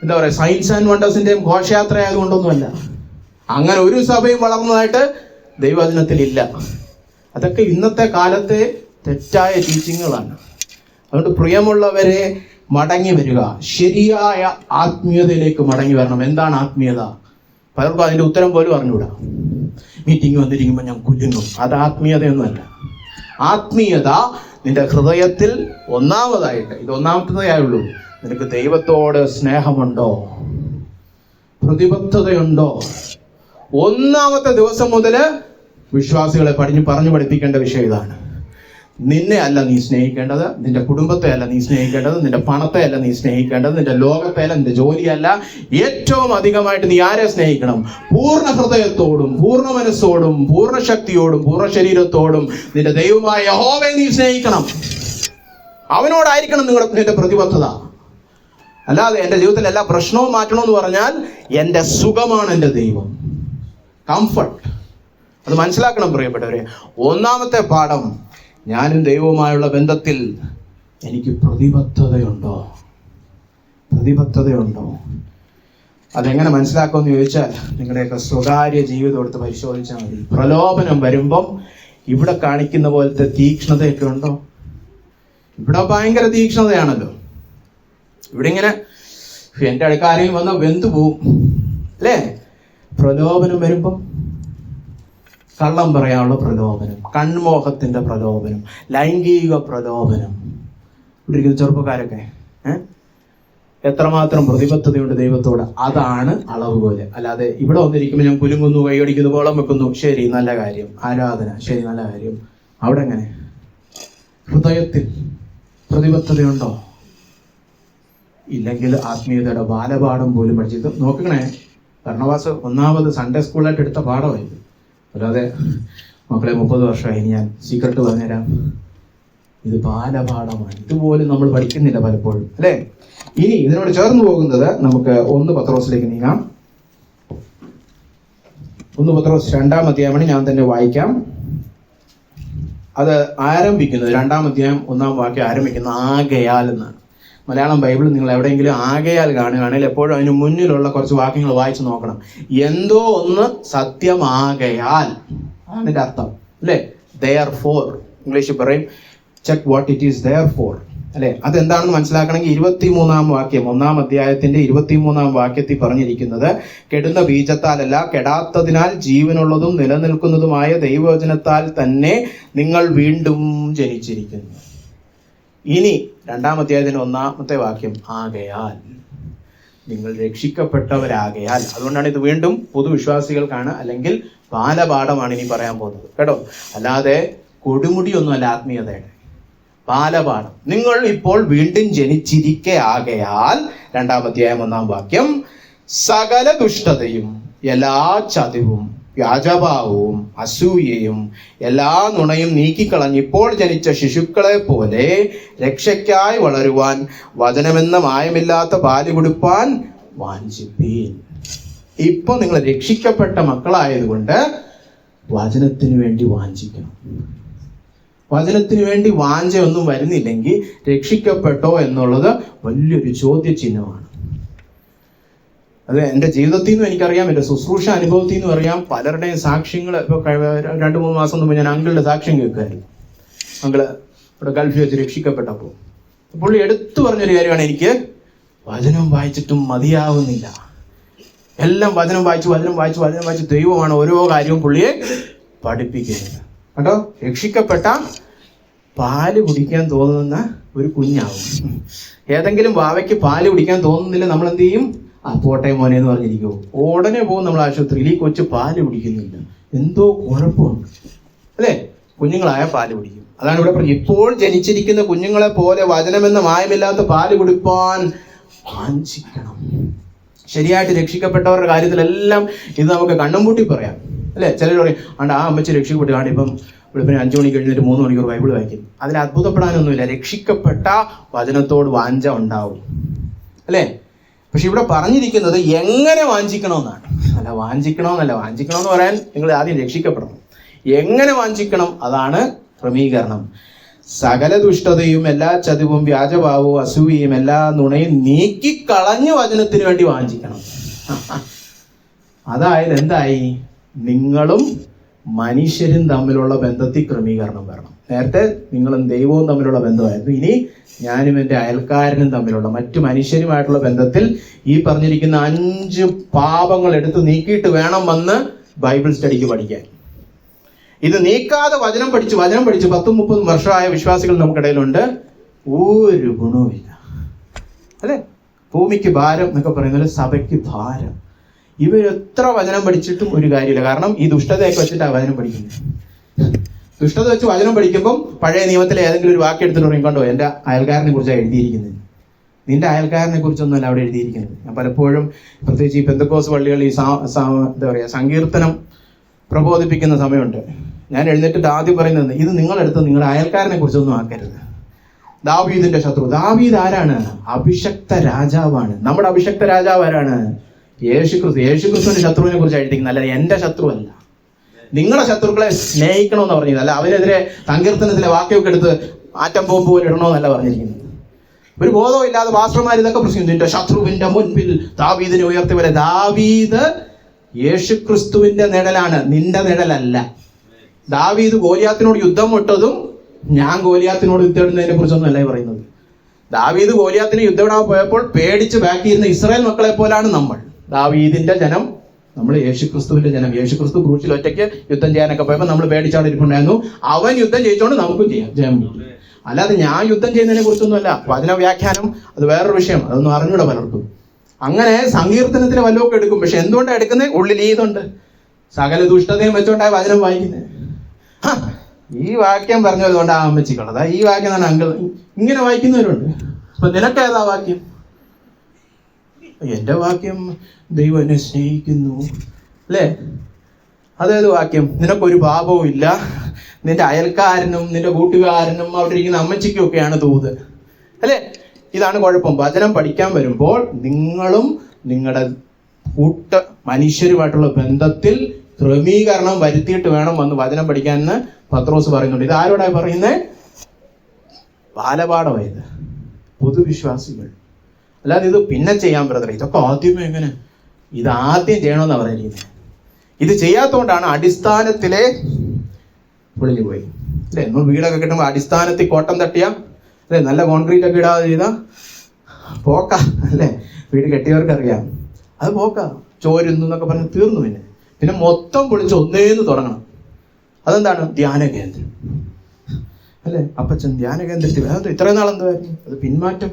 എന്താ പറയുക, സയൻസ് ആൻഡ് വണ്ടേഴ്സിന്റെയും ഘോഷയാത്ര ആയതുകൊണ്ടൊന്നുമല്ല. അങ്ങനെ ഒരു സഭയും വളർന്നതായിട്ട് ദൈവവചനത്തിൽ ഇല്ല. അതൊക്കെ ഇന്നത്തെ കാലത്തെ തെറ്റായ ടീച്ചിങ്ങുകളാണ്. അതുകൊണ്ട് പ്രിയമുള്ളവരെ, മടങ്ങി വരിക, ശരിയായ ആത്മീയതയിലേക്ക് മടങ്ങി വരണം. എന്താണ് ആത്മീയത? പലർക്കും അതിന്റെ ഉത്തരം പോലും അറിഞ്ഞൂടാ. മീറ്റിംഗ് വന്നിരിക്കുമ്പോൾ ഞാൻ കുലുങ്ങും. അത് ആത്മീയതയൊന്നുമല്ല. ആത്മീയത നിന്റെ ഹൃദയത്തിൽ ഒന്നാമതായിട്ട്, ഇത് ഒന്നാമത്തേതായുള്ളൂ, നിനക്ക് ദൈവത്തോട് സ്നേഹമുണ്ടോ, പ്രതിബദ്ധതയുണ്ടോ? ഒന്നാമത്തെ ദിവസം മുതൽ വിശ്വാസികളെ പറഞ്ഞു പഠിപ്പിക്കേണ്ട വിഷയം ഇതാണ്. നിന്നെ അല്ല നീ സ്നേഹിക്കേണ്ടത്, നിന്റെ കുടുംബത്തെ അല്ല നീ സ്നേഹിക്കേണ്ടത്, നിന്റെ പണത്തെ അല്ല നീ സ്നേഹിക്കേണ്ടത്, നിന്റെ ലോകത്തെ അല്ല, നിന്റെ ജോലിയല്ല. ഏറ്റവും അധികമായിട്ട് നീ ആരെ സ്നേഹിക്കണം? പൂർണ്ണ ഹൃദയത്തോടും പൂർണ്ണ മനസ്സോടും പൂർണ്ണ ശക്തിയോടും പൂർണ്ണ ശരീരത്തോടും നിന്റെ ദൈവമായ യഹോവയെ നീ സ്നേഹിക്കണം. അവനോടായിരിക്കണം നിന്റെ പ്രതിബദ്ധത. അല്ലാതെ എൻ്റെ ജീവിതത്തിൽ എല്ലാ പ്രശ്നവും മാറ്റണമെന്ന് പറഞ്ഞാൽ എൻ്റെ സുഖമാണ് എൻ്റെ ദൈവം, കംഫർട്ട്. അത് മനസ്സിലാക്കണം പ്രിയപ്പെട്ടവരെ. ഒന്നാമത്തെ പാഠം, ഞാനും ദൈവവുമായുള്ള ബന്ധത്തിൽ എനിക്ക് പ്രതിബദ്ധതയുണ്ടോ? പ്രതിബദ്ധതയുണ്ടോ? അതെങ്ങനെ മനസ്സിലാക്കുമെന്ന് ചോദിച്ചാൽ നിങ്ങളുടെയൊക്കെ സ്വകാര്യ ജീവിതം എടുത്ത് പരിശോധിച്ചാൽ മതി. പ്രലോഭനം വരുമ്പം ഇവിടെ കാണിക്കുന്ന പോലത്തെ തീക്ഷ്ണതയൊക്കെ ഉണ്ടോ? ഇവിടെ ഭയങ്കര തീക്ഷ്ണതയാണല്ലോ. ഇവിടെ ഇങ്ങനെ എൻ്റെ അടുക്കാരെയും വന്ന വെന്തു പോവും അല്ലേ? പ്രലോഭനം വരുമ്പം കള്ളം പറയാനുള്ള പ്രലോഭനം, കൺമോഹത്തിന്റെ പ്രലോഭനം, ലൈംഗിക പ്രലോഭനം. ഇവിടെ ഇരിക്കുന്ന ചെറുപ്പക്കാരൊക്കെ എത്രമാത്രം പ്രതിബദ്ധതയുണ്ട് ദൈവത്തോട്, അതാണ് അളവുകോല്. അല്ലാതെ ഇവിടെ വന്നിരിക്കുമ്പോൾ ഞാൻ കുലുങ്ങുന്നു, കൈയടിക്കുന്നു, കോളം വെക്കുന്നു, ശരി നല്ല കാര്യം, ആരാധന ശരി നല്ല കാര്യം. അവിടെ എങ്ങനെ ഹൃദയത്തിൽ പ്രതിബദ്ധതയുണ്ടോ? ഇല്ലെങ്കിൽ ആത്മീയതയുടെ ബാലപാഠം പോലും പഠിച്ചത് നോക്കണേ. ഭരണവാസ് ഒന്നാമത് സൺഡേ സ്കൂളായിട്ട് എടുത്ത പാഠമായിരുന്നു. അല്ലാതെ മക്കളെ 30 വർഷമായി, ഞാൻ സീക്രട്ട് പറഞ്ഞുതരാം, ഇത് ബാലപാഠമാണ്. ഇതുപോലും നമ്മൾ പഠിക്കുന്നില്ല പലപ്പോഴും അല്ലേ? ഇനി ഇതിനോട് ചേർന്ന് പോകുന്നത് നമുക്ക് 1 പത്രോസിലേക്ക് നീങ്ങാം. 1 പത്രോസ് 2-ാം അധ്യായമാണ്, ഞാൻ തന്നെ വായിക്കാം. അത് ആരംഭിക്കുന്നത് 2-ാം അധ്യായം 1-ാം വാക്യം ആരംഭിക്കുന്ന ആകയാൽ എന്നാണ്. മലയാളം ബൈബിൾ നിങ്ങൾ എവിടെയെങ്കിലും ആകയാൽ കാണുകയാണെങ്കിൽ എപ്പോഴും അതിന് മുന്നിലുള്ള കുറച്ച് വാക്യങ്ങൾ വായിച്ചു നോക്കണം. എന്തോ ഒന്ന് സത്യമാകയാൽ ആണ് ഇതിന്റെ അർത്ഥം അല്ലെ? therefore ഇംഗ്ലീഷിൽ പറയും check what it is therefore അല്ലെ? അതെന്താണെന്ന് മനസ്സിലാക്കണമെങ്കിൽ 23-ാം വാക്യം 1-ാം അധ്യായത്തിന്റെ 23-ാം വാക്യത്തിൽ പറഞ്ഞിരിക്കുന്നത്, കെടുന്ന ബീജത്താലല്ല, കെടാത്തതിനാൽ ജീവനുള്ളതും നിലനിൽക്കുന്നതുമായ ദൈവവചനത്താൽ തന്നെ നിങ്ങൾ വീണ്ടും ജനിച്ചിരിക്കുന്നു. ഇനി 2-ാം അധ്യായത്തിന്റെ 1-ാമത്തെ വാക്യം, ആകയാൽ നിങ്ങൾ രക്ഷിക്കപ്പെട്ടവരാകയാൽ. അതുകൊണ്ടാണ് ഇത് വീണ്ടും പൊതുവിശ്വാസികൾക്കാണ്, അല്ലെങ്കിൽ ബാലപാഠമാണ് ഇനി പറയാൻ പോകുന്നത് കേട്ടോ. അല്ലാതെ കൊടുമുടിയൊന്നുമല്ല ആത്മീയതയുടെ, ബാലപാഠം. നിങ്ങൾ ഇപ്പോൾ വീണ്ടും ജനിച്ചിരിക്കെ ആകയാൽ 2-ാം അധ്യായം 1-ാം വാക്യം, സകല ദുഷ്ടതയും എല്ലാ ചതിവും വ്യാജഭാവവും അസൂയയും എല്ലാ നുണയും നീക്കിക്കളഞ്ഞ് ഇപ്പോൾ ജനിച്ച ശിശുക്കളെ പോലെ രക്ഷയ്ക്കായി വളരുവാൻ വചനമെന്ന മായമില്ലാത്ത പാല് കുടിപ്പാൻ വാഞ്ചിപ്പീൻ. ഇപ്പൊ നിങ്ങൾ രക്ഷിക്കപ്പെട്ട മക്കളായതുകൊണ്ട് വചനത്തിന് വേണ്ടി വാഞ്ചിക്കണം. വചനത്തിന് വേണ്ടി വാഞ്ചയൊന്നും വരുന്നില്ലെങ്കിൽ രക്ഷിക്കപ്പെട്ടോ എന്നുള്ളത് വലിയൊരു ചോദ്യചിഹ്നമാണ്. അത് എൻ്റെ ജീവിതത്തിൽ നിന്നും എനിക്കറിയാം, എൻ്റെ ശുശ്രൂഷ അനുഭവത്തിൽ നിന്നും അറിയാം. പലരുടെയും സാക്ഷ്യങ്ങൾ ഇപ്പോൾ 2-3 മാസം മുമ്പ് ഞാൻ അങ്കിളുടെ സാക്ഷ്യം കേൾക്കുമായിരുന്നു. അങ്കിള് ഇവിടെ ഗൾഫിൽ വെച്ച് രക്ഷിക്കപ്പെട്ടപ്പോൾ പുള്ളി എടുത്തു പറഞ്ഞൊരു കാര്യമാണ്, എനിക്ക് വചനം വായിച്ചിട്ടും മതിയാവുന്നില്ല. എല്ലാം വചനം വായിച്ച് ദൈവമാണ് ഓരോ കാര്യവും പുള്ളിയെ പഠിപ്പിക്കുന്നത് കേട്ടോ. രക്ഷിക്കപ്പെട്ട പാല് കുടിക്കാൻ തോന്നുന്ന ഒരു കുഞ്ഞാവും. ഏതെങ്കിലും വാവയ്ക്ക് പാല് കുടിക്കാൻ തോന്നുന്നില്ല, നമ്മൾ എന്ത് ചെയ്യും? പോട്ടെ മോനെ എന്ന് പറഞ്ഞിരിക്കുമോ? ഉടനെ പോകും നമ്മൾ ആശുപത്രിയിൽ. ഈ കൊച്ചു പാല് കുടിക്കുന്നില്ല, എന്തോ കുഴപ്പമുണ്ട് അല്ലേ? കുഞ്ഞുങ്ങളായ പാല് കുടിക്കും. അതാണ് ഇവിടെ പറഞ്ഞത്, ഇപ്പോൾ ജനിച്ചിരിക്കുന്ന കുഞ്ഞുങ്ങളെ പോലെ വചനമെന്ന മായമില്ലാത്ത പാല് കുടിപ്പാൻ വാഞ്ചിക്കണം. ശരിയായിട്ട് രക്ഷിക്കപ്പെട്ടവരുടെ കാര്യത്തിലെല്ലാം ഇത് നമുക്ക് കണ്ണും പൂട്ടി പറയാം അല്ലേ? ചിലർ പറയും, ആ അമ്മച്ചി രക്ഷിക്കപ്പെട്ടു, ഇപ്പം വെളുപ്പിന് 5 മണിക്ക് കഴിഞ്ഞിട്ട് 3 മണിക്കൂർ ബൈബിൾ വായിക്കും. അതിൽ അത്ഭുതപ്പെടാനൊന്നുമില്ല. രക്ഷിക്കപ്പെട്ട വചനത്തോട് വാഞ്ച ഉണ്ടാവും അല്ലേ? പക്ഷെ ഇവിടെ പറഞ്ഞിരിക്കുന്നത് എങ്ങനെ വാഞ്ചിക്കണമെന്നാണ്. വാഞ്ചിക്കണമെന്ന് പറയാൻ നിങ്ങൾ ആദ്യം രക്ഷിക്കപ്പെടണം. എങ്ങനെ വാഞ്ചിക്കണം? അതാണ് ക്രമീകരണം. സകല ദുഷ്ടതയും എല്ലാ ചതിവും വ്യാജഭാവവും അസൂയയും എല്ലാ നുണയും നീക്കിക്കളഞ്ഞ് വചനത്തിന് വേണ്ടി വാഞ്ചിക്കണം. അതായത് എന്തായി? നിങ്ങളും മനുഷ്യരും തമ്മിലുള്ള ബന്ധത്തിൽ ക്രമീകരണം വരണം. നേരത്തെ നിങ്ങളും ദൈവവും തമ്മിലുള്ള ബന്ധമായിരുന്നു. ഇനി ഞാനും എൻ്റെ അയൽക്കാരനും തമ്മിലുള്ള മറ്റു മനുഷ്യരുമായിട്ടുള്ള ബന്ധത്തിൽ ഈ പറഞ്ഞിരിക്കുന്ന 5 പാപങ്ങൾ എടുത്ത് നീക്കിയിട്ട് വേണം വന്ന് ബൈബിൾ സ്റ്റഡിക്ക് പഠിക്കാൻ. ഇത് നീക്കാതെ വചനം പഠിച്ച് 10-30 വർഷമായ വിശ്വാസികൾ നമുക്കിടയിലുണ്ട്. ഒരു ഗുണവുമില്ല, അല്ലെ? ഭൂമിക്ക് ഭാരം എന്നൊക്കെ പറയുന്നത് സഭയ്ക്ക് ഭാരം. ഇവരെത്ര വചനം പഠിച്ചിട്ടും ഒരു കാര്യമില്ല. കാരണം ഈ ദുഷ്ടതയൊക്കെ വെച്ചിട്ടാണ് വചനം പഠിക്കുന്നത്. ദുഷ്ടത വെച്ച് വചനം പഠിക്കുമ്പം പഴയ നിയമത്തിലെ ഏതെങ്കിലും ഒരു വാക്യം എടുത്തിട്ട് പറയും, കണ്ടോ എൻ്റെ അയൽക്കാരനെ കുറിച്ചാണ് എഴുതിയിരിക്കുന്നത്. നിന്റെ അയൽക്കാരനെ കുറിച്ചൊന്നുമല്ല അവിടെ എഴുതിയിരിക്കുന്നത്. ഞാൻ പലപ്പോഴും പ്രത്യേകിച്ച് ഈ പെന്തക്കോസ് പള്ളികളിൽ ഈ എന്താ പറയുക, സങ്കീർത്തനം പ്രബോധിപ്പിക്കുന്ന സമയമുണ്ട്. ഞാൻ എഴുന്നേറ്റിട്ട് ആദ്യം പറയുന്നത്, ഇത് നിങ്ങളെടുത്ത് നിങ്ങളുടെ അയൽക്കാരനെ കുറിച്ചൊന്നും ആക്കരുത്. ദാവീദിന്റെ ശത്രു. ദാവീദ് ആരാണ്? അഭിഷക്ത രാജാവാണ്. നമ്മുടെ അഭിഷക്ത രാജാവ് ആരാണ്? യേശുക്രിസ്തു. യേശുക്രിസ്തുവിന്റെ ശത്രുവിനെ കുറിച്ച് എഴുതിയിരിക്കുന്നത്. അല്ല, എന്റെ ശത്രു അല്ല. നിങ്ങളുടെ ശത്രുക്കളെ സ്നേഹിക്കണമെന്ന് പറഞ്ഞത്. അല്ല, അവനെതിരെ സങ്കീർത്തനത്തിലെ വാക്യമൊക്കെ എടുത്ത് ആറ്റം ബോംബ് പോലെ ഇടണമെന്നല്ല പറഞ്ഞിരിക്കുന്നത്. ഒരു ബോധവും ഇല്ലാതെ പാസ്റ്റർമാർ ഇതൊക്കെ പ്രശ്നം. നിന്റെ ശത്രുവിന്റെ മുൻപിൽ ദാവീദിനെ ഉയർത്തി വരെ. ദാവീദ് യേശുക്രിസ്തുവിന്റെ നിഴലാണ്, നിന്റെ നിഴലല്ല. ദാവീദ് ഗോലിയാത്തിനോട് യുദ്ധം വിട്ടതും ഞാൻ ഗോലിയാത്തിനോട് യുദ്ധം ഇടുന്നതിനെ കുറിച്ചൊന്നും അല്ല പറയുന്നത്. ദാവീദ് ഗോലിയാത്തിന് യുദ്ധം ഇടാൻ പോയപ്പോൾ പേടിച്ച് ബാക്കിയിരുന്ന ഇസ്രായേൽ മക്കളെ പോലാണ് നമ്മൾ. ദാവീദിന്റെ ജനം, നമ്മൾ യേശുക്രിസ്തുവിന്റെ ജനം. യേശുക്രിസ്തു ക്രൂശിൽ ഒറ്റയ്ക്ക് യുദ്ധം ചെയ്യാനൊക്കെ പോയപ്പോൾ നമ്മൾ പേടിച്ചാണ് ഇരിപ്പുണ്ടായിരുന്നു. അവൻ യുദ്ധം ചെയ്യിച്ചോണ്ട് നമുക്കും ചെയ്യാം, ജയം. അല്ലാതെ ഞാൻ യുദ്ധം ചെയ്യുന്നതിനെ കുറിച്ചൊന്നുമല്ല. വചന വ്യാഖ്യാനം അത് വേറൊരു വിഷയം, അതൊന്നും അറിഞ്ഞൂടാ പലർക്കും. അങ്ങനെ സങ്കീർത്തനത്തിന് വല്ലതൊക്കെ എടുക്കും. പക്ഷെ എന്തുകൊണ്ടാണ് എടുക്കുന്നത്? ഉള്ളിൽ ഈതുണ്ട്. സകല ദുഷ്ടതയും വെച്ചോണ്ടായ വചനം വായിക്കുന്നത്. ഈ വാക്യം പറഞ്ഞത് കൊണ്ട് ആ അമ്മച്ചിക്കുള്ളത്, ഈ വാക്യം തന്നെ അങ്കിൾ ഇങ്ങനെ വായിക്കുന്നവരുണ്ട്. അപ്പൊ നിനക്കേതാ വാക്യം? എന്റെ വാക്യം ദൈവം എന്നെ സ്നേഹിക്കുന്നു, അല്ലേ? അതേത് വാക്യം? നിനക്കൊരു പാപവും ഇല്ല, നിന്റെ അയൽക്കാരനും നിന്റെ കൂട്ടുകാരനും അവിടെ ഇരിക്കുന്ന അമ്മച്ചിക്കും ഒക്കെയാണ് തൂത്, അല്ലേ? ഇതാണ് കുഴപ്പം. വചനം പഠിക്കാൻ വരുമ്പോൾ നിങ്ങളും നിങ്ങളുടെ മനുഷ്യരുമായിട്ടുള്ള ബന്ധത്തിൽ ക്രമീകരണം വരുത്തിയിട്ട് വേണം വന്ന് വചനം പഠിക്കാനെന്ന് പത്രോസ് പറയുന്നുണ്ട്. ഇത് ആരോടായി പറയുന്നത്? ബാലപാഠമായത്, പൊതുവിശ്വാസികൾ. അല്ലാതെ ഇത് പിന്നെ ചെയ്യാൻ ബ്രദറെ, ഇതൊക്കെ ആദ്യമേ എങ്ങനെ? ഇത് ആദ്യം ചെയ്യണമെന്നാണ് പറഞ്ഞിരിക്കുന്നത്. ഇത് ചെയ്യാത്തതുകൊണ്ടാണ് അടിസ്ഥാനത്തിലെ പൊളിഞ്ഞു പോയി, അല്ലേ? നമ്മൾ വീടൊക്കെ കിട്ടുമ്പോൾ അടിസ്ഥാനത്തിൽ കോട്ടം തട്ടിയ, അല്ലെ, നല്ല കോൺക്രീറ്റ് ഒക്കെ ഇടാതെ ചെയ്ത പോക്ക, അല്ലേ? വീട് കെട്ടിയവർക്ക് അറിയാം, അത് പോക്ക. ചോരുന്നു എന്നൊക്കെ പറഞ്ഞ് തീർന്നു. പിന്നെ മൊത്തം പൊളിച്ച് ഒന്നേന്ന് തുടങ്ങണം. അതെന്താണ്? ധ്യാന കേന്ദ്രം, അല്ലെ? അപ്പച്ചൻ ധ്യാന കേന്ദ്രത്തിൽ ഇത്രയും നാൾ എന്തായിരുന്നു? അത് പിന്മാറ്റം.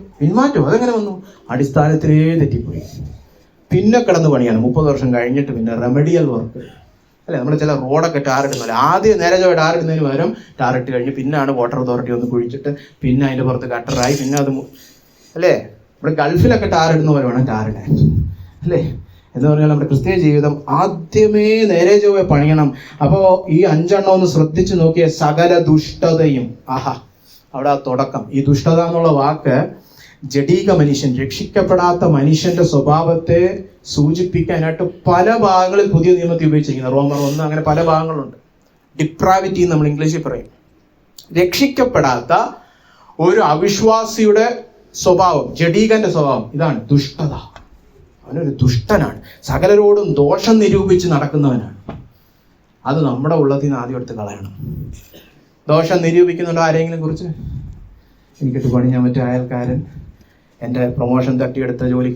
അതെങ്ങനെ വന്നു? അടിസ്ഥാനത്തിലേ തെറ്റിപ്പോയി. പിന്നെ കിടന്ന് പണിയാണ് 30 വർഷം കഴിഞ്ഞിട്ട്. പിന്നെ റെമഡിയൽ വർക്ക്, അല്ലെ? നമ്മുടെ ചില റോഡൊക്കെ ടാറിടുന്നില്ല. ആദ്യം നേരെ ടാറിടുന്നതിന് പകരം ടാറിട്ട് കഴിഞ്ഞ് പിന്നാണ് വാട്ടർ അതോറിറ്റി ഒന്ന് കുഴിച്ചിട്ട് പിന്നെ അതിന്റെ പുറത്ത് കട്ടറായി, പിന്നെ അത്, അല്ലേ? നമ്മുടെ ഗൾഫിലൊക്കെ ടാറിടുന്ന പോലെ വേണം ടാറിടാൻ, അല്ലേ? എന്ന് പറഞ്ഞാൽ നമ്മുടെ ക്രിസ്തീയ ജീവിതം ആദ്യമേ നേരെ ചൊവ്വേ പണിയണം. അപ്പോ ഈ 5 ഒന്ന് ശ്രദ്ധിച്ചു നോക്കിയ സകല ദുഷ്ടതയും, ആഹാ, അവിടെ ആ തുടക്കം. ഈ ദുഷ്ടത എന്നുള്ള വാക്ക് ജഡീക മനുഷ്യൻ, രക്ഷിക്കപ്പെടാത്ത മനുഷ്യന്റെ സ്വഭാവത്തെ സൂചിപ്പിക്കാനായിട്ട് പല ഭാഗങ്ങളിൽ പുതിയ നിയമത്തിൽ ഉപയോഗിച്ചിരിക്കുന്നത്. റോമർ 1 അങ്ങനെ പല ഭാഗങ്ങളുണ്ട്. ഡിപ്രാവിറ്റി നമ്മൾ ഇംഗ്ലീഷിൽ പറയും. രക്ഷിക്കപ്പെടാത്ത ഒരു അവിശ്വാസിയുടെ സ്വഭാവം, ജഡീകന്റെ സ്വഭാവം ഇതാണ് ദുഷ്ടത. അവനൊരു ദുഷ്ടനാണ്, സകലരോടും ദോഷം നിരൂപിച്ച് നടക്കുന്നവനാണ്. അത് നമ്മുടെ ഉള്ളത്തിൽ നിന്ന് ആദ്യം എടുത്ത് കളയണം. ദോഷം നിരൂപിക്കുന്നുണ്ടോ ആരെങ്കിലും കുറിച്ച്? എനിക്കിട്ട് പണിഞ്ഞാൽ മറ്റേ അയൽക്കാരൻ, എൻ്റെ പ്രൊമോഷൻ തട്ടിയെടുത്ത ജോലി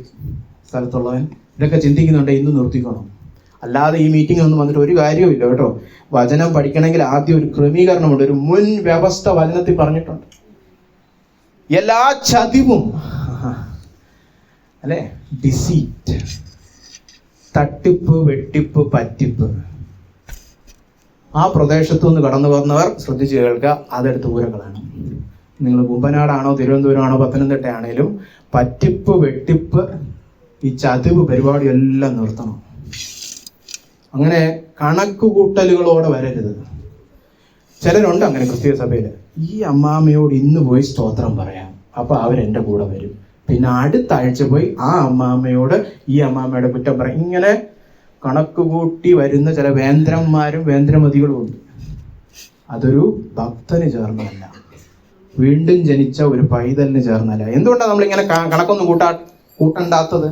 സ്ഥലത്തുള്ളവൻ, ഇതൊക്കെ ചിന്തിക്കുന്നുണ്ട്. ഇന്ന് നിർത്തിക്കണം. അല്ലാതെ ഈ മീറ്റിങ്ങിനൊന്നും വന്നിട്ട് ഒരു കാര്യവും ഇല്ല കേട്ടോ. വചനം പഠിക്കണമെങ്കിൽ ആദ്യം ഒരു ക്രമീകരണമുണ്ട്, ഒരു മുൻ വ്യവസ്ഥ വചനത്തിൽ പറഞ്ഞിട്ടുണ്ട്. എല്ലാ ചതിവും, അല്ലെ, ഡിസീറ്റ്, തട്ടിപ്പ്, വെട്ടിപ്പ്, പറ്റിപ്പ്, ആ പ്രദേശത്തു നിന്ന് കടന്നു വന്നവർ ശ്രദ്ധിച്ചു കേൾക്കുക, അതെടുത്ത് ഊരകളാണ്. നിങ്ങൾ കുമ്പനാടാണോ തിരുവനന്തപുരമാണോ പത്തനംതിട്ട ആണേലും പറ്റിപ്പ്, വെട്ടിപ്പ്, ഈ ചതിവ് പരിപാടി എല്ലാം നിർത്തണം. അങ്ങനെ കണക്കുകൂട്ടലുകളോടെ വരരുത്. ചിലരുണ്ട് അങ്ങനെ ക്രിസ്തീയ സഭയിൽ. ഈ അമ്മാമ്മയോട് ഇന്ന് പോയി സ്തോത്രം പറയാം, അപ്പൊ അവരെന്റെ കൂടെ വരും. പിന്നെ അടുത്ത ആഴ്ച പോയി ആ അമ്മാമ്മയോട് ഈ അമ്മാമ്മയുടെ കുറ്റം പറയും. ഇങ്ങനെ കണക്കുകൂട്ടി വരുന്ന ചില വേന്ദ്രന്മാരും വേന്ദ്രമതികളും ഉണ്ട്. അതൊരു ഭക്തന് ചേർന്നതല്ല, വീണ്ടും ജനിച്ച ഒരു പൈതലിന് ചേർന്നല്ല. എന്തുകൊണ്ടാണ് നമ്മളിങ്ങനെ കണക്കൊന്നും കൂട്ടണ്ടാത്തത്?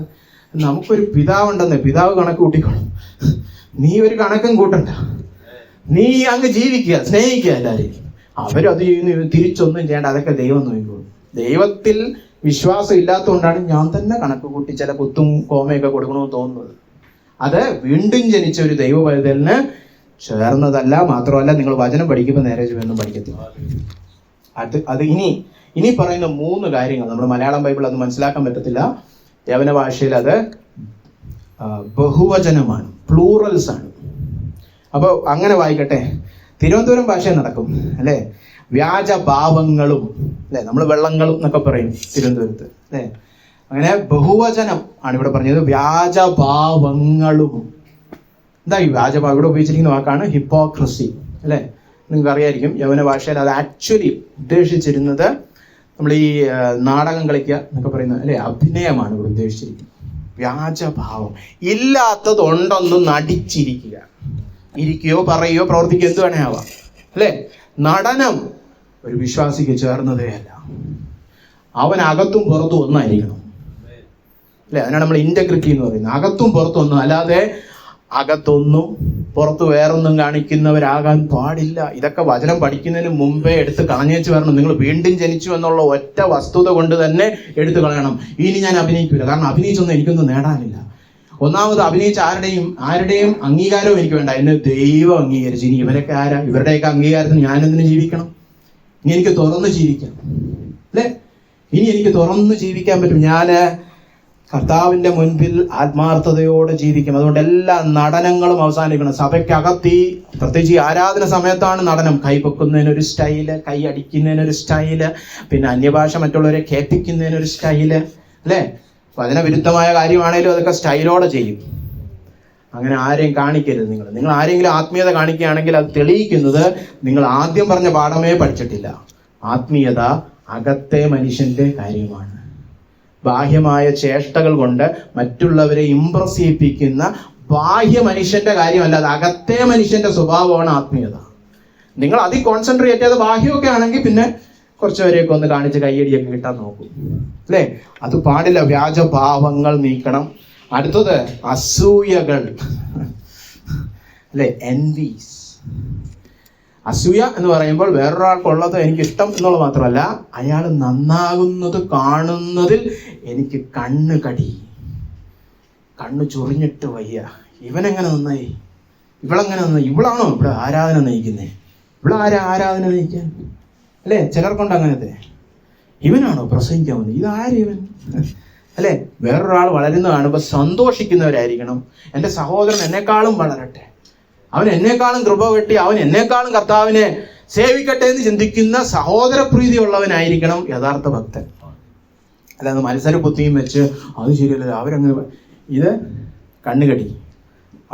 നമുക്കൊരു പിതാവുണ്ടെന്ന്, പിതാവ് കണക്ക് കൂട്ടിക്കോളും. നീ ഒരു കണക്കും കൂട്ടണ്ട. നീ അങ്ങ് ജീവിക്കുക, സ്നേഹിക്കുക എല്ലാവരെയും. അവരത് ചെയ്യുന്നു, തിരിച്ചൊന്നും ചെയ്യേണ്ട, അതൊക്കെ ദൈവം നോക്കിക്കോളും. ദൈവത്തിൽ വിശ്വാസം ഇല്ലാത്തതുകൊണ്ടാണ് ഞാൻ തന്നെ കണക്ക് കൂട്ടി ചില കുത്തും കോമയൊക്കെ കൊടുക്കണമെന്ന് തോന്നുന്നത്. അത് വീണ്ടും ജനിച്ച ഒരു ദൈവ പൈതലിന് ചേർന്നതല്ല. മാത്രമല്ല, നിങ്ങൾ വചനം പഠിക്കുമ്പോൾ നേരെ ചൊവ്വൊന്നും പഠിക്കത്തില്ല. അത് ഇനി പറയുന്ന 3 കാര്യങ്ങൾ നമ്മുടെ മലയാളം ബൈബിൾ അത് മനസ്സിലാക്കാൻ പറ്റത്തില്ല. യവന ഭാഷയിൽ അത് ബഹുവചനമാണ്, പ്ലൂറൽസ് ആണ്. അപ്പോൾ അങ്ങനെ വായിക്കട്ടെ. തിരുവനന്തപുരം ഭാഷ നടക്കും അല്ലേ. വ്യാജഭാവങ്ങളും അല്ലെ, നമ്മൾ വെള്ളങ്ങളും എന്നൊക്കെ പറയും തിരുവനന്തപുരത്ത് അല്ലെ. അങ്ങനെ ബഹുവചനം ആണ് ഇവിടെ പറഞ്ഞത്. വ്യാജഭാവങ്ങളും. എന്താ ഈ വ്യാജഭാവം? ഇവിടെ ഉപയോഗിച്ചിരിക്കുന്ന വാക്കാണ് ഹിപ്പോക്രസി അല്ലെ. നിങ്ങൾക്ക് അറിയായിരിക്കും, യവന ഭാഷയിൽ അത് ആക്ച്വലി ഉദ്ദേശിച്ചിരുന്നത് നമ്മൾ ഈ നാടകം കളിക്കുക എന്നൊക്കെ പറയുന്നത് അല്ലെ, അഭിനയമാണ് ഇവിടെ ഉദ്ദേശിച്ചിരിക്കുന്നത്. വ്യാജഭാവം, ഇല്ലാത്തതുണ്ടെന്ന് നടിച്ചിരിക്കുക. ഇരിക്കുകയോ പറയുകയോ പ്രവർത്തിക്കുകയോ എന്ത് വേണേ ആവാം അല്ലെ. നടനം ഒരു വിശ്വാസിക്ക് ചേർന്നതേ അല്ല. അവൻ അകത്തും പുറത്തും ഒന്നായിരിക്കണം അല്ലെ. അതിനാണ് നമ്മൾ ഇന്റഗ്രിറ്റി എന്ന് പറയുന്നത്. അകത്തും പുറത്തും ഒന്നും, അല്ലാതെ അകത്തൊന്നും പുറത്ത് വേറൊന്നും കാണിക്കുന്നവരാകാൻ പാടില്ല. ഇതൊക്കെ വചനം പഠിക്കുന്നതിന് മുമ്പേ എടുത്ത് കളഞ്ഞേച്ച് വരണം. നിങ്ങൾ വീണ്ടും ജനിച്ചു എന്നുള്ള ഒറ്റ വസ്തുത കൊണ്ട് തന്നെ എടുത്തു കളയണം. ഇനി ഞാൻ അഭിനയിക്കില്ല, കാരണം അഭിനയിച്ചൊന്നും എനിക്കൊന്നും നേടാനില്ല. ഒന്നാമത് അഭിനയിച്ച ആരുടെയും അംഗീകാരവും എനിക്ക് വേണ്ട, എന്നെ ദൈവം അംഗീകരിച്ചു. ഇനി ഇവരൊക്കെ ആരാ? ഇവരുടെയൊക്കെ അംഗീകാരത്തിന് ഞാൻ എന്തിനു ജീവിക്കണം? ഇനി എനിക്ക് തുറന്ന് ജീവിക്കാം അല്ലെ. ഇനി എനിക്ക് തുറന്ന് ജീവിക്കാൻ പറ്റും. ഞാൻ കർത്താവിന്റെ മുൻപിൽ ആത്മാർത്ഥതയോടെ ജീവിക്കും. അതുകൊണ്ട് എല്ലാ നടനങ്ങളും അവസാനിക്കണം. സഭയ്ക്കകത്ത് പ്രത്യേകിച്ച് ഈ ആരാധന സമയത്താണ് നടനം. കൈ പൊക്കുന്നതിനൊരു സ്റ്റൈല്, കൈ അടിക്കുന്നതിനൊരു സ്റ്റൈല്, പിന്നെ അന്യഭാഷ മറ്റുള്ളവരെ കേൾപ്പിക്കുന്നതിനൊരു സ്റ്റൈല് അല്ലെ. വചനവിരുദ്ധമായ കാര്യമാണേലും അതൊക്കെ സ്റ്റൈലോടെ ചെയ്യും. അങ്ങനെ ആരെയും കാണിക്കരുത്. നിങ്ങൾ ആരെങ്കിലും ആത്മീയത കാണിക്കുകയാണെങ്കിൽ അത് തെളിയിക്കുന്നത് നിങ്ങൾ ആദ്യം പറഞ്ഞ പാഠമേ പഠിച്ചിട്ടില്ല. ആത്മീയത അകത്തെ മനുഷ്യന്റെ കാര്യമാണ്. ബാഹ്യമായ ചേഷ്ടകൾ കൊണ്ട് മറ്റുള്ളവരെ ഇംപ്രസ് ചെയ്യിപ്പിക്കുന്ന ബാഹ്യ മനുഷ്യന്റെ കാര്യമല്ല, അത് അകത്തെ മനുഷ്യന്റെ സ്വഭാവമാണ് ആത്മീയത. നിങ്ങൾ അതിൽ കോൺസെൻട്രേറ്റ് ചെയ്ത് ബാഹ്യമൊക്കെ ആണെങ്കിൽ പിന്നെ കുറച്ചുപേരെയൊക്കെ ഒന്ന് കാണിച്ച് കയ്യടിയൊക്കെ കിട്ടാൻ നോക്കും അല്ലേ. അത് പാടില്ല. വ്യാജഭാവങ്ങൾ നീക്കണം. അടുത്തത് അസൂയകൾ അല്ലെ, എൻവീസ്. അസൂയ എന്ന് പറയുമ്പോൾ വേറൊരാൾക്കുള്ളത് എനിക്ക് ഇഷ്ടം എന്നുള്ളത് മാത്രമല്ല, അയാൾ നന്നാകുന്നത് കാണുന്നതിൽ എനിക്ക് കണ്ണ് ചൊറിഞ്ഞിട്ട് വയ്യ. ഇവനെങ്ങനെ നന്നായി, ഇവളെങ്ങനെ നന്നായി, ഇവളാണോ ഇവിടെ ആരാധന നയിക്കുന്നേ? ഇവിടെ ആരാധന നയിക്കാൻ അല്ലെ. ചിലർക്കുണ്ട് അങ്ങനത്തെ. ഇവനാണോ പ്രസംഗിക്കാൻ വന്നത്? ഇതാരും ഇവൻ അല്ലെ. വേറൊരാൾ വളരുന്ന കാണുമ്പോൾ സന്തോഷിക്കുന്നവരായിരിക്കണം. എൻ്റെ സഹോദരൻ എന്നെക്കാളും വളരട്ടെ, അവൻ എന്നെക്കാളും കൃപ കിട്ടി, അവൻ എന്നെക്കാളും കർത്താവിനെ സേവിക്കട്ടെ എന്ന് ചിന്തിക്കുന്ന സഹോദരപ്രീതിയുള്ളവനായിരിക്കണം യഥാർത്ഥ ഭക്തൻ. അല്ലാതെ മത്സര ബുദ്ധിയും വെച്ച് അത് ശരിയല്ല അവരങ്ങനെ, ഇത് കണ്ണുകടി,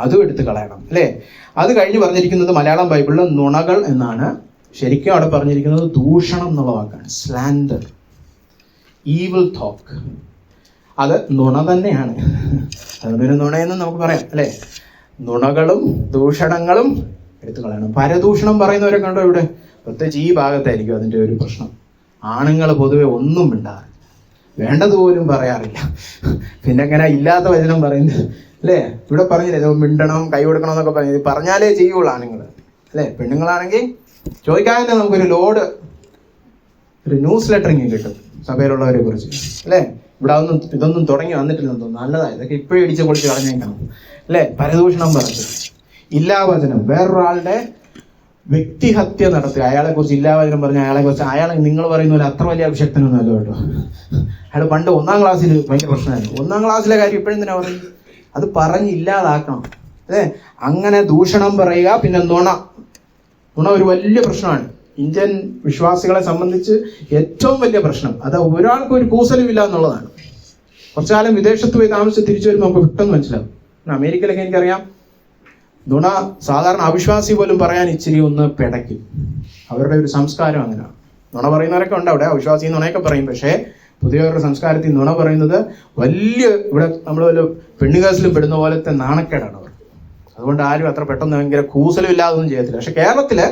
അതും എടുത്ത് കളയണം അല്ലേ. അത് കഴിഞ്ഞ് പറഞ്ഞിരിക്കുന്നത് മലയാളം ബൈബിളിൽ നുണകൾ എന്നാണ്. ശരിക്കും അവിടെ പറഞ്ഞിരിക്കുന്നത് ദൂഷണം എന്നുള്ള വാക്കാണ്, സ്ലാൻഡർ, ഈവിൾ ടോക്ക്. അത് നുണ തന്നെയാണ്. അതുകൊണ്ട് നുണയെന്ന് നമുക്ക് പറയാം അല്ലേ. നുണകളും ദൂഷണങ്ങളും എടുത്തു കളയണം. പരദൂഷണം പറയുന്നവരെ കണ്ടോ ഇവിടെ? പ്രത്യേകിച്ച് ഈ ഭാഗത്തായിരിക്കും അതിൻ്റെ ഒരു പ്രശ്നം. ആണുങ്ങൾ പൊതുവെ ഒന്നും മിണ്ടാറില്ല, വേണ്ടതുപോലും പറയാറില്ല. പിന്നെ എങ്ങനെ ഇല്ലാത്ത വചനം പറയുന്നത് അല്ലേ. ഇവിടെ പറഞ്ഞില്ലേ മിണ്ടണം, കൈ കൊടുക്കണം എന്നൊക്കെ പറഞ്ഞത് പറഞ്ഞാലേ ചെയ്യുള്ളൂ ആണുങ്ങൾ അല്ലേ. പെണ്ണുങ്ങളാണെങ്കിൽ ചോദിക്കാതെ നമുക്കൊരു ഒരു ന്യൂസ് ലെറ്ററിങ് കിട്ടും സഭയിലുള്ളവരെ കുറിച്ച് അല്ലേ. ഇവിടെ ഇതൊന്നും തുടങ്ങി വന്നിട്ടില്ലെന്ന് തോന്നുന്നു. നല്ലതായി ഇതൊക്കെ ഇപ്പോഴും ഇടിച്ച് പൊളിച്ച് കളഞ്ഞേക്കണം അല്ലേ. പരദൂഷണം പറഞ്ഞു, ഇല്ലാവചനം, വേറൊരാളുടെ വ്യക്തിഹത്യ നടത്തുക, അയാളെ കുറിച്ച് ഇല്ലാവചനം പറഞ്ഞ അയാളെ നിങ്ങൾ പറയുന്ന പോലെ അത്ര വലിയ അഭിഷക്തനൊന്നും അല്ല കേട്ടോ. അയാൾ പണ്ട് 1ാം ക്ലാസ്സിൽ ഭയങ്കര പ്രശ്നമായിരുന്നു. 1ാം ക്ലാസ്സിലെ കാര്യം ഇപ്പോഴും തന്നെ പറയും. അത് പറഞ്ഞ് ഇല്ലാതാക്കണം അല്ലേ. അങ്ങനെ ദൂഷണം പറയുക. പിന്നെ നുണ ഒരു വലിയ പ്രശ്നമാണ്. ഇന്ത്യൻ വിശ്വാസികളെ സംബന്ധിച്ച് ഏറ്റവും വലിയ പ്രശ്നം അത് ഒരാൾക്കും ഒരു കൂസലുമില്ല എന്നുള്ളതാണ്. കുറച്ചു കാലം വിദേശത്ത് പോയി താമസിച്ച് തിരിച്ചു വരുമ്പോൾ നമുക്ക് പെട്ടെന്ന് മനസ്സിലാവും. അമേരിക്കയിലൊക്കെ എനിക്കറിയാം, നുണ സാധാരണ അവിശ്വാസി പോലും പറയാൻ ഇച്ചിരി ഒന്ന് പിടയ്ക്കും. അവരുടെ ഒരു സംസ്കാരം അങ്ങനെയാണ്. നുണ പറയുന്നവരൊക്കെ ഉണ്ട് അവിടെ, അവിശ്വാസി നുണയൊക്കെ പറയും. പക്ഷേ പുതിയ അവരുടെ സംസ്കാരത്തിൽ നുണ പറയുന്നത് വലിയ, ഇവിടെ നമ്മൾ വല്ല പെണ്ണുകാസിലും പെടുന്ന പോലത്തെ നാണക്കേടാണ് അവർ. അതുകൊണ്ട് ആരും അത്ര പെട്ടെന്ന് ഭയങ്കര കൂസലും ഇല്ലാതൊന്നും ചെയ്യത്തില്ല. പക്ഷെ കേരളത്തില്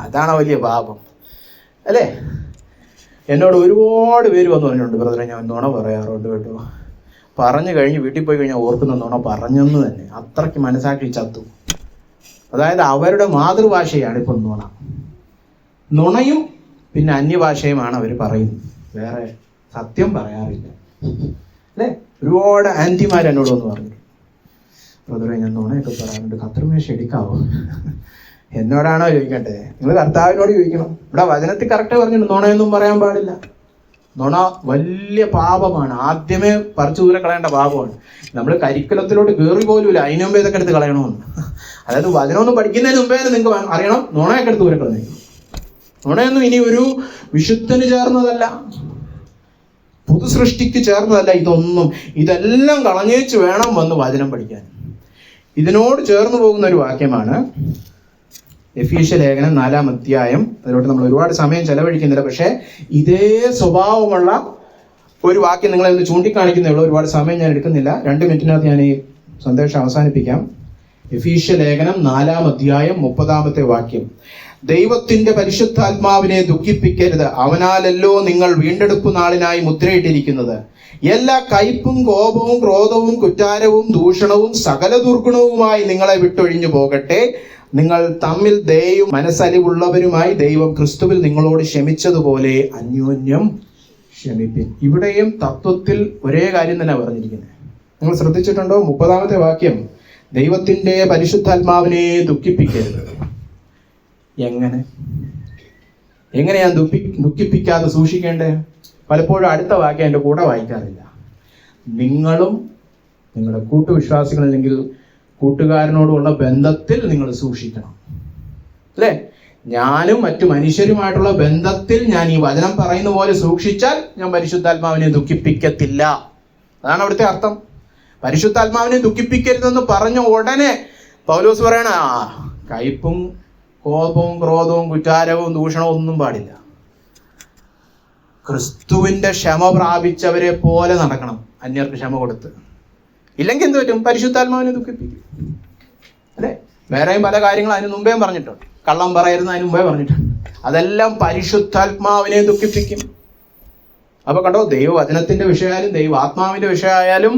അതാണ് വലിയ പാപം അല്ലേ. എന്നോട് ഒരുപാട് പേര് വന്ന് പറഞ്ഞിട്ടുണ്ട്, ബ്രദറെ ഞാൻ നുണ പറയാറുണ്ട് കേട്ടോ. പറഞ്ഞു കഴിഞ്ഞ് വീട്ടിൽ പോയി കഴിഞ്ഞാൽ ഓർക്കുന്ന നുണ പറഞ്ഞെന്ന് തന്നെ. അത്രയ്ക്ക് മനസ്സാക്കി ചത്തു. അതായത് അവരുടെ മാതൃഭാഷയാണ് ഇപ്പം നുണയും പിന്നെ അന്യഭാഷയുമാണ് അവർ പറയുന്നത്. വേറെ സത്യം പറയാറില്ല അല്ലേ? ഒരുപാട് ആന്റിമാർ എന്നോട് ഒന്ന് പറഞ്ഞു, ബ്രദറെ ഞാൻ നുണയൊക്കെ പറയാറുണ്ട്, കത്രിമേശ എടുക്കാവോ? എന്നോടാണോ ചോദിക്കട്ടെ? നിങ്ങൾ കർത്താവിനോട് ചോദിക്കണം. ഇവിടെ വചനത്തിൽ കറക്റ്റ് പറഞ്ഞിട്ടുണ്ട്, നുണയൊന്നും പറയാൻ പാടില്ല. നുണ വലിയ പാപമാണ്, ആദ്യമേ പറിച്ചു ദൂരെ കളയേണ്ട പാപമാണ്. നമ്മൾ കരിക്കുലത്തിലോട്ട് കയറി പോലുമില്ല, അതിനു മുമ്പേ ഇതൊക്കെ എടുത്ത് കളയണമെന്ന്. അതായത് വചനമൊന്നും പഠിക്കുന്നതിന് മുമ്പേ നിങ്ങൾക്ക് അറിയണം നുണയൊക്കെ എടുത്ത് ദൂരെ കളഞ്ഞു. നുണയൊന്നും ഇനി ഒരു വിശുദ്ധന് ചേർന്നതല്ല, പുതു സൃഷ്ടിക്ക് ചേർന്നതല്ല ഇതൊന്നും. ഇതെല്ലാം കളഞ്ഞേച്ച് വേണം വന്ന് വചനം പഠിക്കാൻ. ഇതിനോട് ചേർന്ന് പോകുന്ന ഒരു വാക്യമാണ് എഫീസ്യ ലേഖനം 4-ാം അധ്യായം. അതിലോട്ട് നമ്മൾ ഒരുപാട് സമയം ചെലവഴിക്കുന്നില്ല, പക്ഷേ ഇതേ സ്വഭാവമുള്ള ഒരു വാക്യം നിങ്ങളെ ഒന്ന് ചൂണ്ടിക്കാണിക്കുന്നേ ഉള്ളൂ. ഒരുപാട് സമയം ഞാൻ എടുക്കുന്നില്ല, 2 മിനിറ്റിനകത്ത് ഞാൻ ഈ സന്ദേശം അവസാനിപ്പിക്കാം. എഫീസ്യ ലേഖനം 4-ാം അധ്യായം 30-ാമത്തെ വാക്യം. ദൈവത്തിന്റെ പരിശുദ്ധാത്മാവിനെ ദുഃഖിപ്പിക്കരുത്, അവനാലല്ലോ നിങ്ങൾ വീണ്ടെടുപ്പ് നാളിനായി മുദ്രയിട്ടിരിക്കുന്നത്. എല്ലാ കയ്പും കോപവും ക്രോധവും കുറ്റാരവും ദൂഷണവും സകല ദുർഗുണവുമായി നിങ്ങളെ വിട്ടൊഴിഞ്ഞു പോകട്ടെ. നിങ്ങൾ തമ്മിൽ മനസ്സലിവുള്ളവരുമായി ദൈവം ക്രിസ്തുവിൽ നിങ്ങളോട് ക്ഷമിച്ചതുപോലെ അന്യോന്യം ക്ഷമിപ്പിൻ. ഇവിടെയും തത്വത്തിൽ ഒരേ കാര്യം തന്നെ പറഞ്ഞിരിക്കുന്നത്. നിങ്ങൾ ശ്രദ്ധിച്ചിട്ടുണ്ടോ? 30-ാമത്തെ വാക്യം, ദൈവത്തിന്റെ പരിശുദ്ധാത്മാവിനെ ദുഃഖിപ്പിക്കരുത്. എങ്ങനെയാ ദുഃഖിപ്പിക്കാതെ സൂക്ഷിക്കേണ്ടേ? പലപ്പോഴും അടുത്ത വാക്യം എൻ്റെ കൂടെ വായിക്കാറില്ല. നിങ്ങളും നിങ്ങളുടെ കൂട്ടുവിശ്വാസികൾ അല്ലെങ്കിൽ കൂട്ടുകാരനോടുള്ള ബന്ധത്തിൽ നിങ്ങൾ സൂക്ഷിക്കണം അല്ലേ? ഞാനും മറ്റു മനുഷ്യരുമായിട്ടുള്ള ബന്ധത്തിൽ ഞാൻ ഈ വചനം പറയുന്ന പോലെ സൂക്ഷിച്ചാൽ ഞാൻ പരിശുദ്ധാത്മാവിനെ ദുഃഖിപ്പിക്കത്തില്ല. അതാണ് അവിടുത്തെ അർത്ഥം. പരിശുദ്ധാത്മാവിനെ ദുഃഖിപ്പിക്കരുതെന്ന് പറഞ്ഞ ഉടനെ പൗലോസ് പറയണ കയ്പും കോപവും ക്രോധവും കുറ്റാരവും ദൂഷണവും ഒന്നും പാടില്ല. ക്രിസ്തുവിന്റെ ക്ഷമ പ്രാപിച്ചവരെ പോലെ നടക്കണം, അന്യർക്ക് ക്ഷമ കൊടുത്ത്. ഇല്ലെങ്കിൽ എന്ത് പറ്റും? പരിശുദ്ധാത്മാവിനെ ദുഃഖിപ്പിക്കും അല്ലെ? വേറെയും പല കാര്യങ്ങളും അതിന് മുമ്പേ പറഞ്ഞിട്ടുണ്ട്. കള്ളം പറയരുത് അതിന് മുമ്പേ പറഞ്ഞിട്ടുണ്ട്. അതെല്ലാം പരിശുദ്ധാത്മാവിനെ ദുഃഖിപ്പിക്കും. അപ്പൊ കണ്ടോ, ദൈവവചനത്തിന്റെ വിഷയമായാലും ദൈവാത്മാവിന്റെ വിഷയമായാലും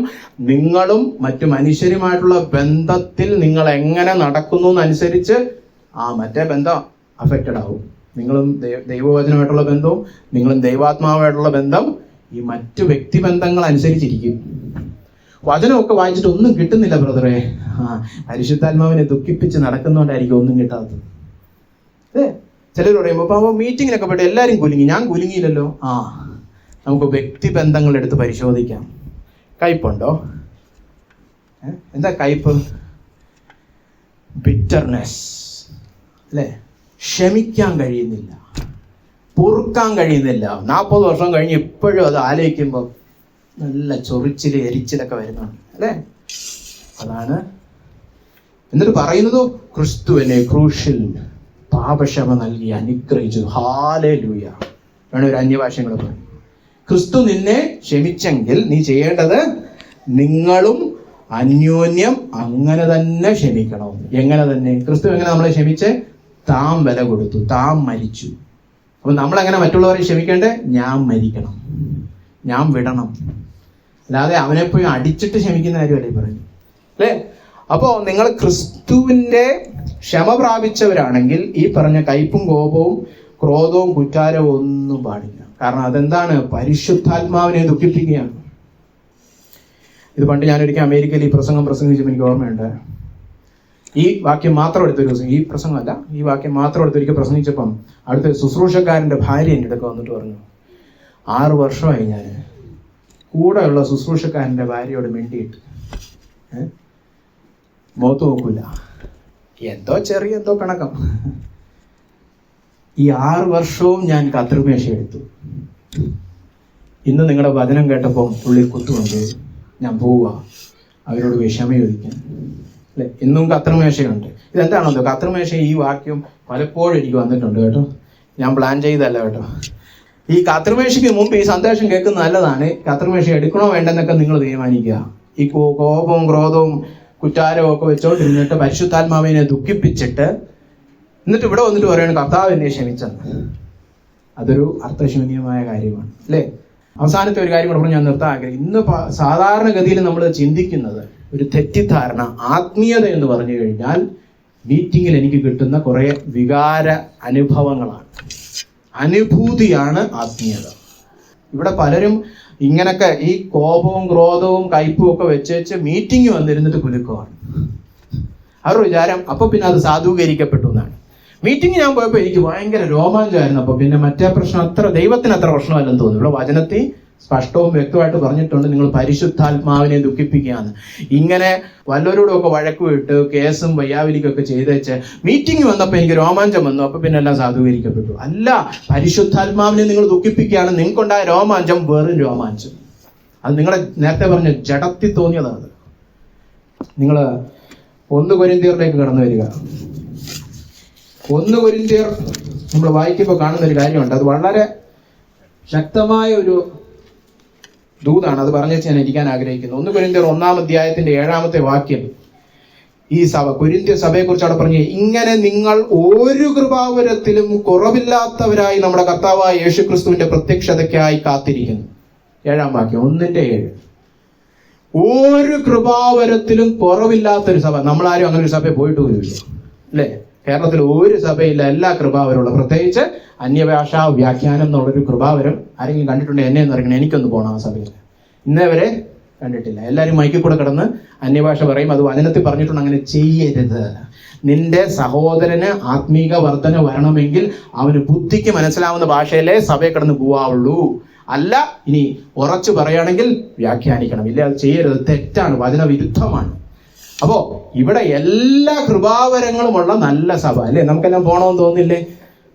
നിങ്ങളും മറ്റു മനുഷ്യരുമായിട്ടുള്ള ബന്ധത്തിൽ നിങ്ങൾ എങ്ങനെ നടക്കുന്നു എന്നനുസരിച്ച് മറ്റേ ബന്ധം അഫക്റ്റഡ് ആവും. നിങ്ങളും ദൈവവചനമായിട്ടുള്ള ബന്ധവും നിങ്ങളും ദൈവാത്മാവായിട്ടുള്ള ബന്ധം ഈ മറ്റു വ്യക്തിബന്ധങ്ങൾ അനുസരിച്ചിരിക്കും. വചനമൊക്കെ വായിച്ചിട്ട് ഒന്നും കിട്ടുന്നില്ല ബ്രദറെ, പരിശുദ്ധാത്മാവിനെ ദുഃഖിപ്പിച്ച് നടക്കുന്നതുകൊണ്ടായിരിക്കും ഒന്നും കിട്ടാത്തത്. ചിലർ പറയുമ്പോൾ അപ്പോൾ മീറ്റിങ്ങിനൊക്കെ പോയിട്ട് എല്ലാവരും കുലുങ്ങി, ഞാൻ കുലുങ്ങിയില്ലല്ലോ. നമുക്ക് വ്യക്തിബന്ധങ്ങൾ എടുത്ത് പരിശോധിക്കാം. കയ്പുണ്ടോ? എന്താ കയ്പ്? ബിറ്റർനെസ് അല്ലേ? ക്ഷമിക്കാൻ കഴിയുന്നില്ല, പൊറുക്കാൻ കഴിയുന്നില്ല. 40 വർഷം കഴിഞ്ഞ് ഇപ്പോഴും അത് ആലോചിക്കുമ്പോൾ നല്ല ചൊറിച്ചിൽ എരിച്ചിലൊക്കെ വരുന്നുണ്ട് അല്ലേ? അതാണ്. എന്നിട്ട് പറയുന്നത് ക്രിസ്തുവിനെ ക്രൂശിൽ പാപക്ഷമ നൽകി അനുഗ്രഹിച്ചു. ഹല്ലേലൂയ. വേണം ഒരു അന്യഭാഷകൾ പറയും. ക്രിസ്തു നിന്നെ ക്ഷമിച്ചെങ്കിൽ നീ ചെയ്യേണ്ടത് നിങ്ങളും അന്യോന്യം അങ്ങനെ തന്നെ ക്ഷമിക്കണം. എങ്ങനെ തന്നെ? ക്രിസ്തു എങ്ങനെ നമ്മളെ ക്ഷമിച്ച്? താൻ വില കൊടുത്തു, താൻ മരിച്ചു. അപ്പൊ നമ്മളെങ്ങനെ മറ്റുള്ളവരെ ക്ഷമിക്കേണ്ടേ? ഞാൻ മരിക്കണം, ഞാൻ വിടണം. അല്ലാതെ അവനെ പോയി അടിച്ചിട്ട് ക്ഷമിക്കുന്ന കാര്യമല്ലേ പറയുന്നത് അല്ലേ? അപ്പോ നിങ്ങൾ ക്രിസ്തുവിന്റെ ക്ഷമ പ്രാപിച്ചവരാണെങ്കിൽ ഈ പറഞ്ഞ കയ്പും കോപവും ക്രോധവും കുറ്റാരവും ഒന്നും പാടില്ല. കാരണം അതെന്താണ്? പരിശുദ്ധാത്മാവിനെ ദുഃഖിപ്പിക്കുകയാണ്. ഇത് പണ്ട് ഞാനൊരിക്കൽ അമേരിക്കയിൽ ഈ പ്രസംഗം പ്രസംഗിച്ചപ്പോൾ എനിക്ക് ഓർമ്മയുണ്ട്. ഈ വാക്യം മാത്രം എടുത്തൊരു ദിവസം, ഈ പ്രസംഗമല്ല, ഈ വാക്യം മാത്രം എടുത്തൊരിക്കൽ പ്രസംഗിച്ചപ്പം അടുത്ത ശുശ്രൂഷക്കാരൻ്റെ ഭാര്യ എൻ്റെ അടുക്ക വന്നിട്ട് പറഞ്ഞു, 6 വർഷമായി ഞാൻ കൂടെയുള്ള ശുശ്രൂഷക്കാരൻ്റെ ഭാര്യയോട് മിണ്ടിയിട്ട് മുഖത്ത് നോക്കൂല, എന്തോ പിണക്കം. ഈ 6 വർഷവും ഞാൻ കത്രിമേശ എടുത്തു. ഇന്ന് നിങ്ങളുടെ വചനം കേട്ടപ്പോൾ ഉള്ളിൽ കുത്തുകൊണ്ട് ഞാൻ പോവുക അവരോട് ക്ഷമ ചോദിക്കാൻ അല്ലെ? ഇന്നും കത്രിമേശയുണ്ട്. ഇതെന്താണോ കത്രിമേശ? ഈ വാക്യം പലപ്പോഴും എനിക്ക് വന്നിട്ടുണ്ട് കേട്ടോ, ഞാൻ പ്ലാൻ ചെയ്തല്ല കേട്ടോ. ഈ കത്രിമേശയ്ക്ക് മുമ്പ് ഈ സന്ദേശം കേൾക്കുന്നത് നല്ലതാണ്. കത്രിമേശ എടുക്കണോ വേണ്ടെന്നൊക്കെ നിങ്ങൾ തീരുമാനിക്കുക. ഈ കോപവും ക്രോധവും കുറ്റാരവും ഒക്കെ വെച്ചോണ്ടിരുന്നിട്ട് പരിശുദ്ധാത്മാവിനെ ദുഃഖിപ്പിച്ചിട്ട് എന്നിട്ട് ഇവിടെ വന്നിട്ട് പറയണം കർത്താവ് എന്നെ ക്ഷമിച്ചെന്ന്. അതൊരു അർത്ഥശൂന്യമായ കാര്യമാണ് അല്ലേ? അവസാനത്തെ ഒരു കാര്യം കൂടെ പറഞ്ഞ് ഞാൻ നിർത്താൻ ആഗ്രഹിക്കും. ഇന്ന് സാധാരണഗതിയിൽ നമ്മൾ ചിന്തിക്കുന്നത് ഒരു തെറ്റിദ്ധാരണ, ആത്മീയത എന്ന് പറഞ്ഞു കഴിഞ്ഞാൽ മീറ്റിങ്ങിൽ എനിക്ക് കിട്ടുന്ന കുറെ വികാര അനുഭവങ്ങളാണ്. അനുഭൂതിയാണ് ആത്മീയത. ഇവിടെ പലരും ഇങ്ങനൊക്കെ ഈ കോപവും ക്രോധവും കയ്പും ഒക്കെ വെച്ച് മീറ്റിംഗ് വന്നിരുന്നിട്ട് കുലുക്കമാണ്. അവരുടെ വിചാരം അപ്പൊ പിന്നെ അത് സാധൂകരിക്കപ്പെട്ടു എന്നാണ്. മീറ്റിംഗ് ഞാൻ പോയപ്പോൾ എനിക്ക് ഭയങ്കര രോമാഞ്ചമായിരുന്നു. അപ്പൊ പിന്നെ മറ്റേ പ്രശ്നം ദൈവത്തിന് അത്ര പ്രശ്നമല്ലെന്ന് തോന്നുന്നു. ഇവിടെ വചനത്തിൽ സ്പഷ്ടവും വ്യക്തമായിട്ട് പറഞ്ഞിട്ടുണ്ട്, നിങ്ങൾ പരിശുദ്ധാത്മാവിനെ ദുഃഖിപ്പിക്കുകയാണ്. ഇങ്ങനെ വല്ലവരോടും ഒക്കെ വഴക്കുവിട്ട് കേസും വയ്യാവിലിക്കൊക്കെ ചെയ്തേച്ച് മീറ്റിംഗ് വന്നപ്പോൾ എനിക്ക് രോമാഞ്ചം വന്നു, അപ്പൊ പിന്നെ എല്ലാം സാധൂകരിക്കപ്പെട്ടു. അല്ല, പരിശുദ്ധാത്മാവിനെ നിങ്ങൾ ദുഃഖിപ്പിക്കുകയാണ്. നിങ്ങൾക്കുണ്ടായ രോമാഞ്ചം വെറും രോമാഞ്ചം. അത് നിങ്ങളെ നേരത്തെ പറഞ്ഞ ജഡത്തിൽ തോന്നിയതാണ്. നിങ്ങൾ 1 കൊരിന്ത്യരിലേക്ക് കടന്നു വരിക. 1 കൊരിന്ത്യർ നമ്മൾ വായിക്കുമ്പോൾ കാണുന്ന ഒരു കാര്യമുണ്ട്. അത് വളരെ ശക്തമായ ഒരു ദൂതാണ്. അത് പറഞ്ഞു ഞാൻ ഇരിക്കാൻ ആഗ്രഹിക്കുന്നു. 1 കൊരിന്ത്യർ 1-ാം അധ്യായത്തിന്റെ 7-ാമത്തെ വാക്യം ഈ സഭ, കൊരിന്ത്യ സഭയെ കുറിച്ച് അവിടെ പറഞ്ഞു, ഇങ്ങനെ നിങ്ങൾ ഒരു കൃപാവരത്തിലും കുറവില്ലാത്തവരായി നമ്മുടെ കർത്താവായ യേശുക്രിസ്തുവിന്റെ പ്രത്യക്ഷതയ്ക്കായി കാത്തിരിക്കുന്നു. 7-ാം വാക്യം, 1:7. ഒരു കൃപാവരത്തിലും കുറവില്ലാത്തൊരു സഭ. നമ്മളാരും അങ്ങനെ ഒരു സഭയിൽ പോയിട്ട് പോലുമില്ല, അല്ലേ? കേരളത്തിൽ ഒരു സഭയില്ല, എല്ലാ കൃപാവരമുള്ള. പ്രത്യേകിച്ച് അന്യഭാഷാ വ്യാഖ്യാനം എന്നുള്ളൊരു കൃപാവരം ആരെങ്കിലും കണ്ടിട്ടുണ്ടെങ്കിൽ എന്നെ എന്ന് അറിയണം. എനിക്കൊന്ന് പോകണം ആ സഭയിൽ. ഇന്നേ വരെ കണ്ടിട്ടില്ല. എല്ലാവരും മൈക്കിൽ കൂടെ കിടന്ന് അന്യഭാഷ പറയും. അത് വചനത്തിൽ പറഞ്ഞിട്ടുണ്ട്, അങ്ങനെ ചെയ്യരുത്. നിന്റെ സഹോദരന് ആത്മീക വർധന വരണമെങ്കിൽ അവന് ബുദ്ധിക്ക് മനസ്സിലാവുന്ന ഭാഷയിലേ സഭയിൽ കിടന്ന് പോവാവുള്ളൂ. അല്ല, ഇനി ഉറച്ചു പറയുകയാണെങ്കിൽ വ്യാഖ്യാനിക്കണം. ഇല്ല, അത് ചെയ്യരുത്, തെറ്റാണ്, വചനവിരുദ്ധമാണ്. അപ്പോ ഇവിടെ എല്ലാ കൃപാവരങ്ങളുമുള്ള നല്ല സഭ, അല്ലേ? നമുക്കെല്ലാം പോകണമെന്ന് തോന്നില്ലേ?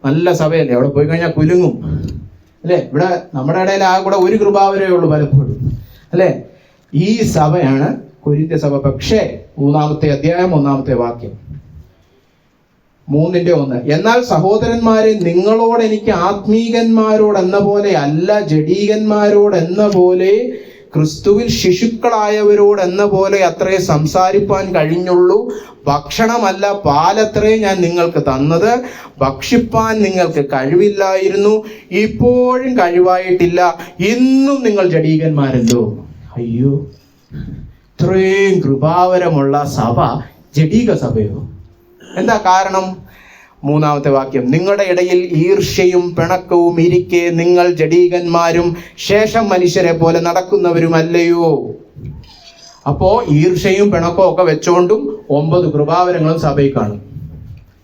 നല്ല സഭയല്ലേ? അവിടെ പോയി കഴിഞ്ഞാൽ കുലുങ്ങും, അല്ലേ? ഇവിടെ നമ്മുടെ ഇടയിൽ ആ കൂടെ ഒരു കൃപാവരേ ഉള്ളൂ പലപ്പോഴും, അല്ലേ? ഈ സഭയാണ് കൊരിന്ത്യ സഭ. പക്ഷേ 3-ാമത്തെ അധ്യായം 1-ാമത്തെ വാക്യം, 3:1. എന്നാൽ സഹോദരന്മാരെ, നിങ്ങളോട് എനിക്ക് ആത്മീകന്മാരോടെന്ന പോലെ അല്ല, ജഡീകന്മാരോടെന്ന പോലെ, ക്രിസ്തുവിൽ ശിശുക്കളായവരോടെന്ന പോലെ അത്രേ സംസാരിപ്പാൻ കഴിഞ്ഞുള്ളൂ. ഭക്ഷണമല്ല, പാലത്രേ ഞാൻ നിങ്ങൾക്ക് തന്നത്. ഭക്ഷിപ്പാൻ നിങ്ങൾക്ക് കഴിവില്ലായിരുന്നു, ഇപ്പോഴും കഴിവായിട്ടില്ല. ഇന്നും നിങ്ങൾ ജഡീകന്മാരല്ലോ. അയ്യോ, ഇത്രയും കൃപാവരമുള്ള സഭ ജഡീക സഭയോ? എന്താ കാരണം? 3-ാമത്തെ വാക്യം, നിങ്ങളുടെ ഇടയിൽ ഈർഷ്യയും പിണക്കവും ഇരിക്കെ നിങ്ങൾ ജഡീകന്മാരും ശേഷം മനുഷ്യരെ പോലെ നടക്കുന്നവരുമല്ലയോ? അപ്പോ ഈർഷ്യയും പിണക്കവും ഒക്കെ വെച്ചുകൊണ്ടും 9 കൃപാവരങ്ങളും സഭയിൽ കാണും.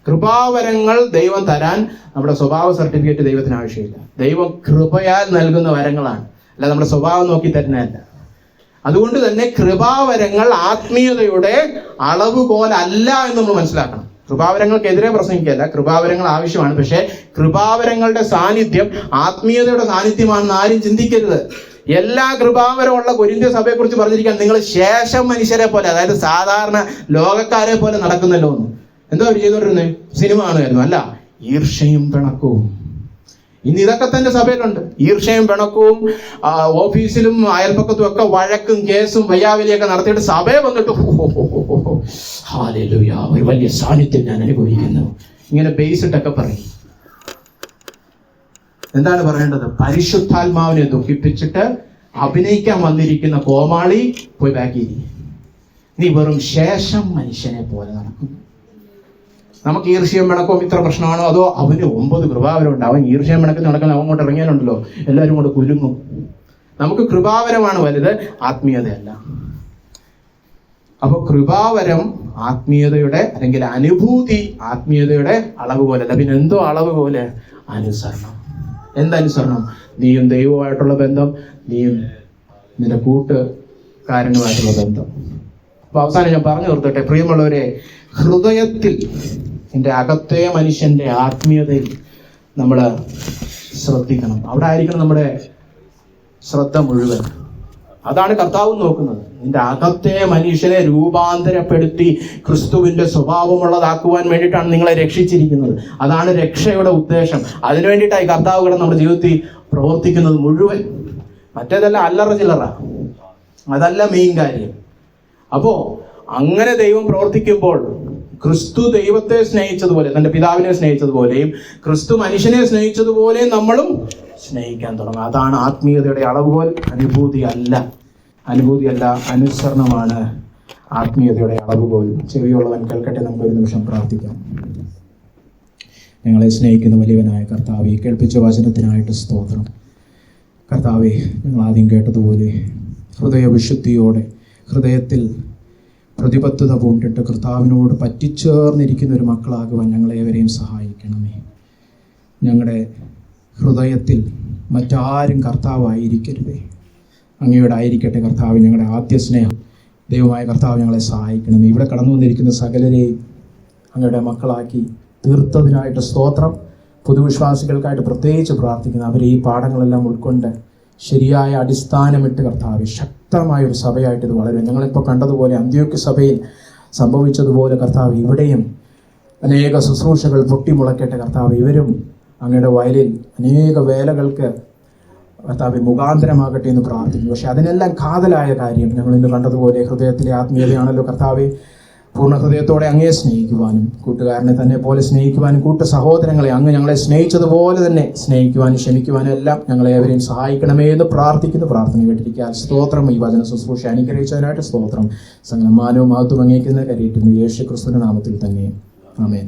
കൃപാവരങ്ങൾ ദൈവം തരാൻ നമ്മുടെ സ്വഭാവ സർട്ടിഫിക്കറ്റ് ദൈവത്തിന് ആവശ്യമില്ല. ദൈവം കൃപയാൽ നൽകുന്ന വരങ്ങളാണ്, അല്ല നമ്മുടെ സ്വഭാവം നോക്കി തരുന്നതല്ല. അതുകൊണ്ട് തന്നെ കൃപാവരങ്ങൾ ആത്മീയതയുടെ അളവുകോലല്ല എന്ന് നമ്മൾ മനസ്സിലാക്കണം. കൃപാവരങ്ങൾക്കെതിരെ പ്രസംഗിക്കല്ല, കൃപാവരങ്ങൾ ആവശ്യമാണ്. പക്ഷേ കൃപാവരങ്ങളുടെ സാന്നിധ്യം ആത്മീയതയുടെ സാന്നിധ്യമാണെന്ന് ആരും ചിന്തിക്കരുത്. എല്ലാ കൃപാവരമുള്ള കൊരിന്ത്യ സഭയെ കുറിച്ച് പറഞ്ഞിരിക്കാൻ, നിങ്ങൾ ശേഷം മനുഷ്യരെ പോലെ, അതായത് സാധാരണ ലോകക്കാരെ പോലെ നടക്കുന്നല്ലോ എന്ന്. എന്താ അവർ ചെയ്തോണ്ടിരുന്നത്? സിനിമ കാണുമായിരുന്നു? അല്ല, ഈർഷ്യയും പിണക്കവും. ഇന്ന് ഇതൊക്കെ തന്നെ സഭയിലുണ്ട്. ഈർഷ്യയും പിണക്കവും, ഓഫീസിലും അയൽപ്പക്കത്തും ഒക്കെ വഴക്കും കേസും വയ്യാവലിയൊക്കെ നടത്തിയിട്ട് സഭയെ വന്നിട്ട് ഹല്ലേലൂയ, ഒരു വലിയ സാന്നിധ്യം ഞാൻ അനുഭവിക്കുന്നു, ഇങ്ങനെ ബേസിട്ടൊക്കെ പറയും. എന്താണ് പറയേണ്ടത്? പരിശുദ്ധാത്മാവിനെ ദുഃഖിപ്പിച്ചിട്ട് അഭിനയിക്കാൻ വന്നിരിക്കുന്ന കോമാളി പോയി ബാക്കിയിരിക്കും. നീ വെറും ശേഷം മനുഷ്യനെ പോലെ നടക്കും. നമുക്ക് ഈർഷ്യം പിണക്കവും ഇത്ര പ്രശ്നമാണോ? അതോ അവന് 9 കൃപാവരമുണ്ട്, അവൻ ഈർഷ്യം പിണക്കം നടക്കാൻ അവൻ അങ്ങോട്ട് ഇറങ്ങിയാലുണ്ടല്ലോ എല്ലാവരും കൊണ്ട് കുലുങ്ങും. നമുക്ക് കൃപാവരമാണ് വലുത്, ആത്മീയതയല്ല. അപ്പൊ കൃപാവരം ആത്മീയതയുടെ അല്ലെങ്കിൽ അനുഭൂതി ആത്മീയതയുടെ അളവ് പോലല്ല. പിന്നെ എന്തോ അളവ് പോലെ? അനുസരണം. എന്തനുസരണം? നീയും ദൈവമായിട്ടുള്ള ബന്ധം, നീയും നിന്റെ കൂട്ടുകാരനുമായിട്ടുള്ള ബന്ധം. അപ്പൊ അവസാനം ഞാൻ പറഞ്ഞു നിർത്തട്ടെ, പ്രിയമുള്ളവരെ, ഹൃദയത്തിൽ, എൻ്റെ അകത്തെ മനുഷ്യന്റെ ആത്മീയതയിൽ നമ്മൾ ശ്രദ്ധിക്കണം. അവിടെ ആയിരിക്കണം നമ്മുടെ ശ്രദ്ധ മുഴുവൻ. അതാണ് കർത്താവ് നോക്കുന്നത്. നിന്റെ അകത്തെ മനുഷ്യനെ രൂപാന്തരപ്പെടുത്തി ക്രിസ്തുവിന്റെ സ്വഭാവമുള്ളതാക്കുവാൻ വേണ്ടിയിട്ടാണ് നിങ്ങളെ രക്ഷിച്ചിരിക്കുന്നത്. അതാണ് രക്ഷയുടെ ഉദ്ദേശം. അതിനു വേണ്ടിയിട്ടായി കർത്താവ് ഇവിടെ നമ്മുടെ ജീവിതത്തിൽ പ്രവർത്തിക്കുന്നത് മുഴുവൻ. മറ്റേതല്ല അല്ലറ ചില്ലറ, അതല്ല മെയിൻ കാര്യം. അപ്പോ അങ്ങനെ ദൈവം പ്രവർത്തിക്കുമ്പോൾ ക്രിസ്തു ദൈവത്തെ സ്നേഹിച്ചതുപോലെ, തന്റെ പിതാവിനെ സ്നേഹിച്ചതുപോലെയും ക്രിസ്തു മനുഷ്യനെ സ്നേഹിച്ചതുപോലെയും നമ്മളും സ്നേഹിക്കാൻ തുടങ്ങും. അതാണ് ആത്മീയതയുടെ അളവുകോൽ. അനുഭൂതി അല്ല, അനുസരണമാണ് ആത്മീയതയുടെ അളവുകോൽ. ചെവിയുള്ളവൻ കേൾക്കട്ടെ. നമുക്കൊരു നിമിഷം പ്രാർത്ഥിക്കാം. ഞങ്ങളെ സ്നേഹിക്കുന്ന വലിയവനായ കർത്താവെ, കേൾപ്പിച്ച വചനത്തിനായിട്ട് സ്തോത്രം. കർത്താവെ, ഞങ്ങൾ ആദ്യം കേട്ടതുപോലെ ഹൃദയവിശുദ്ധിയോടെ, ഹൃദയത്തിൽ പ്രതിബദ്ധത പൂണ്ടിട്ട് കർത്താവിനോട് പറ്റിച്ചേർന്നിരിക്കുന്ന ഒരു മക്കളാകുവാൻ ഞങ്ങളേവരെയും സഹായിക്കണമേ. ഞങ്ങളുടെ ഹൃദയത്തിൽ മറ്റാരും കർത്താവായിരിക്കരുതേ, അങ്ങയുടെ ആയിരിക്കട്ടെ കർത്താവ് ഞങ്ങളുടെ ആദ്യ സ്നേഹം. ദൈവമായ കർത്താവ് ഞങ്ങളെ സഹായിക്കണമേ. ഇവിടെ കടന്നു വന്നിരിക്കുന്ന സകലരെയും അങ്ങയുടെ മക്കളാക്കി തീർത്തതിനായിട്ട് സ്തോത്രം. പുതുവിശ്വാസികൾക്കായിട്ട് പ്രത്യേകിച്ച് പ്രാർത്ഥിക്കുന്നു. അവരെ ഈ പാഠങ്ങളെല്ലാം ഉൾക്കൊണ്ട് ശരിയായ അടിസ്ഥാനമിട്ട് കർത്താവ് ശക്തമായൊരു സഭയായിട്ട് ഇത് വളരും. ഞങ്ങളിപ്പോൾ കണ്ടതുപോലെ അന്ത്യോക്യ സഭയിൽ സംഭവിച്ചതുപോലെ കർത്താവ് ഇവിടെയും അനേക ശുശ്രൂഷകൾ പൊട്ടിമുളക്കട്ടെ കർത്താവ്. ഇവരും അങ്ങയുടെ വയലിൽ അനേക വേലകൾക്ക് കർത്താവ് മുഖാന്തരമാകട്ടെ എന്ന് പ്രാർത്ഥിക്കുന്നു. പക്ഷെ അതിനെല്ലാം കാതലായ കാര്യം ഞങ്ങൾ ഇന്ന് കണ്ടതുപോലെ ഹൃദയത്തിലെ ആത്മീയതയാണല്ലോ കർത്താവെ. പൂർണ്ണ ഹൃദയത്തോടെ അങ്ങയെ സ്നേഹിക്കുവാനും കൂട്ടുകാരനെ തന്നെ പോലെ സ്നേഹിക്കുവാനും കൂട്ടു സഹോദരങ്ങളെ അങ്ങ് ഞങ്ങളെ സ്നേഹിച്ചതുപോലെ തന്നെ സ്നേഹിക്കുവാനും ക്ഷമിക്കുവാനും എല്ലാം ഞങ്ങളെ ഏവരെയും സഹായിക്കണമേ എന്ന് പ്രാർത്ഥിക്കുന്നു. പ്രാർത്ഥന കേട്ടിരിക്കാൻ സ്തോത്രം. ഈ വചന ശുശ്രൂഷ അനുഗ്രഹിച്ചതിനായിട്ട് സ്തോത്രം. സകലമാനവും മഹത്വം അങ്ങേക്കുന്ന കരയിട്ടുന്നു യേശു ക്രിസ്തുവിന്റെ നാമത്തിൽ തന്നെ. ആമേൻ.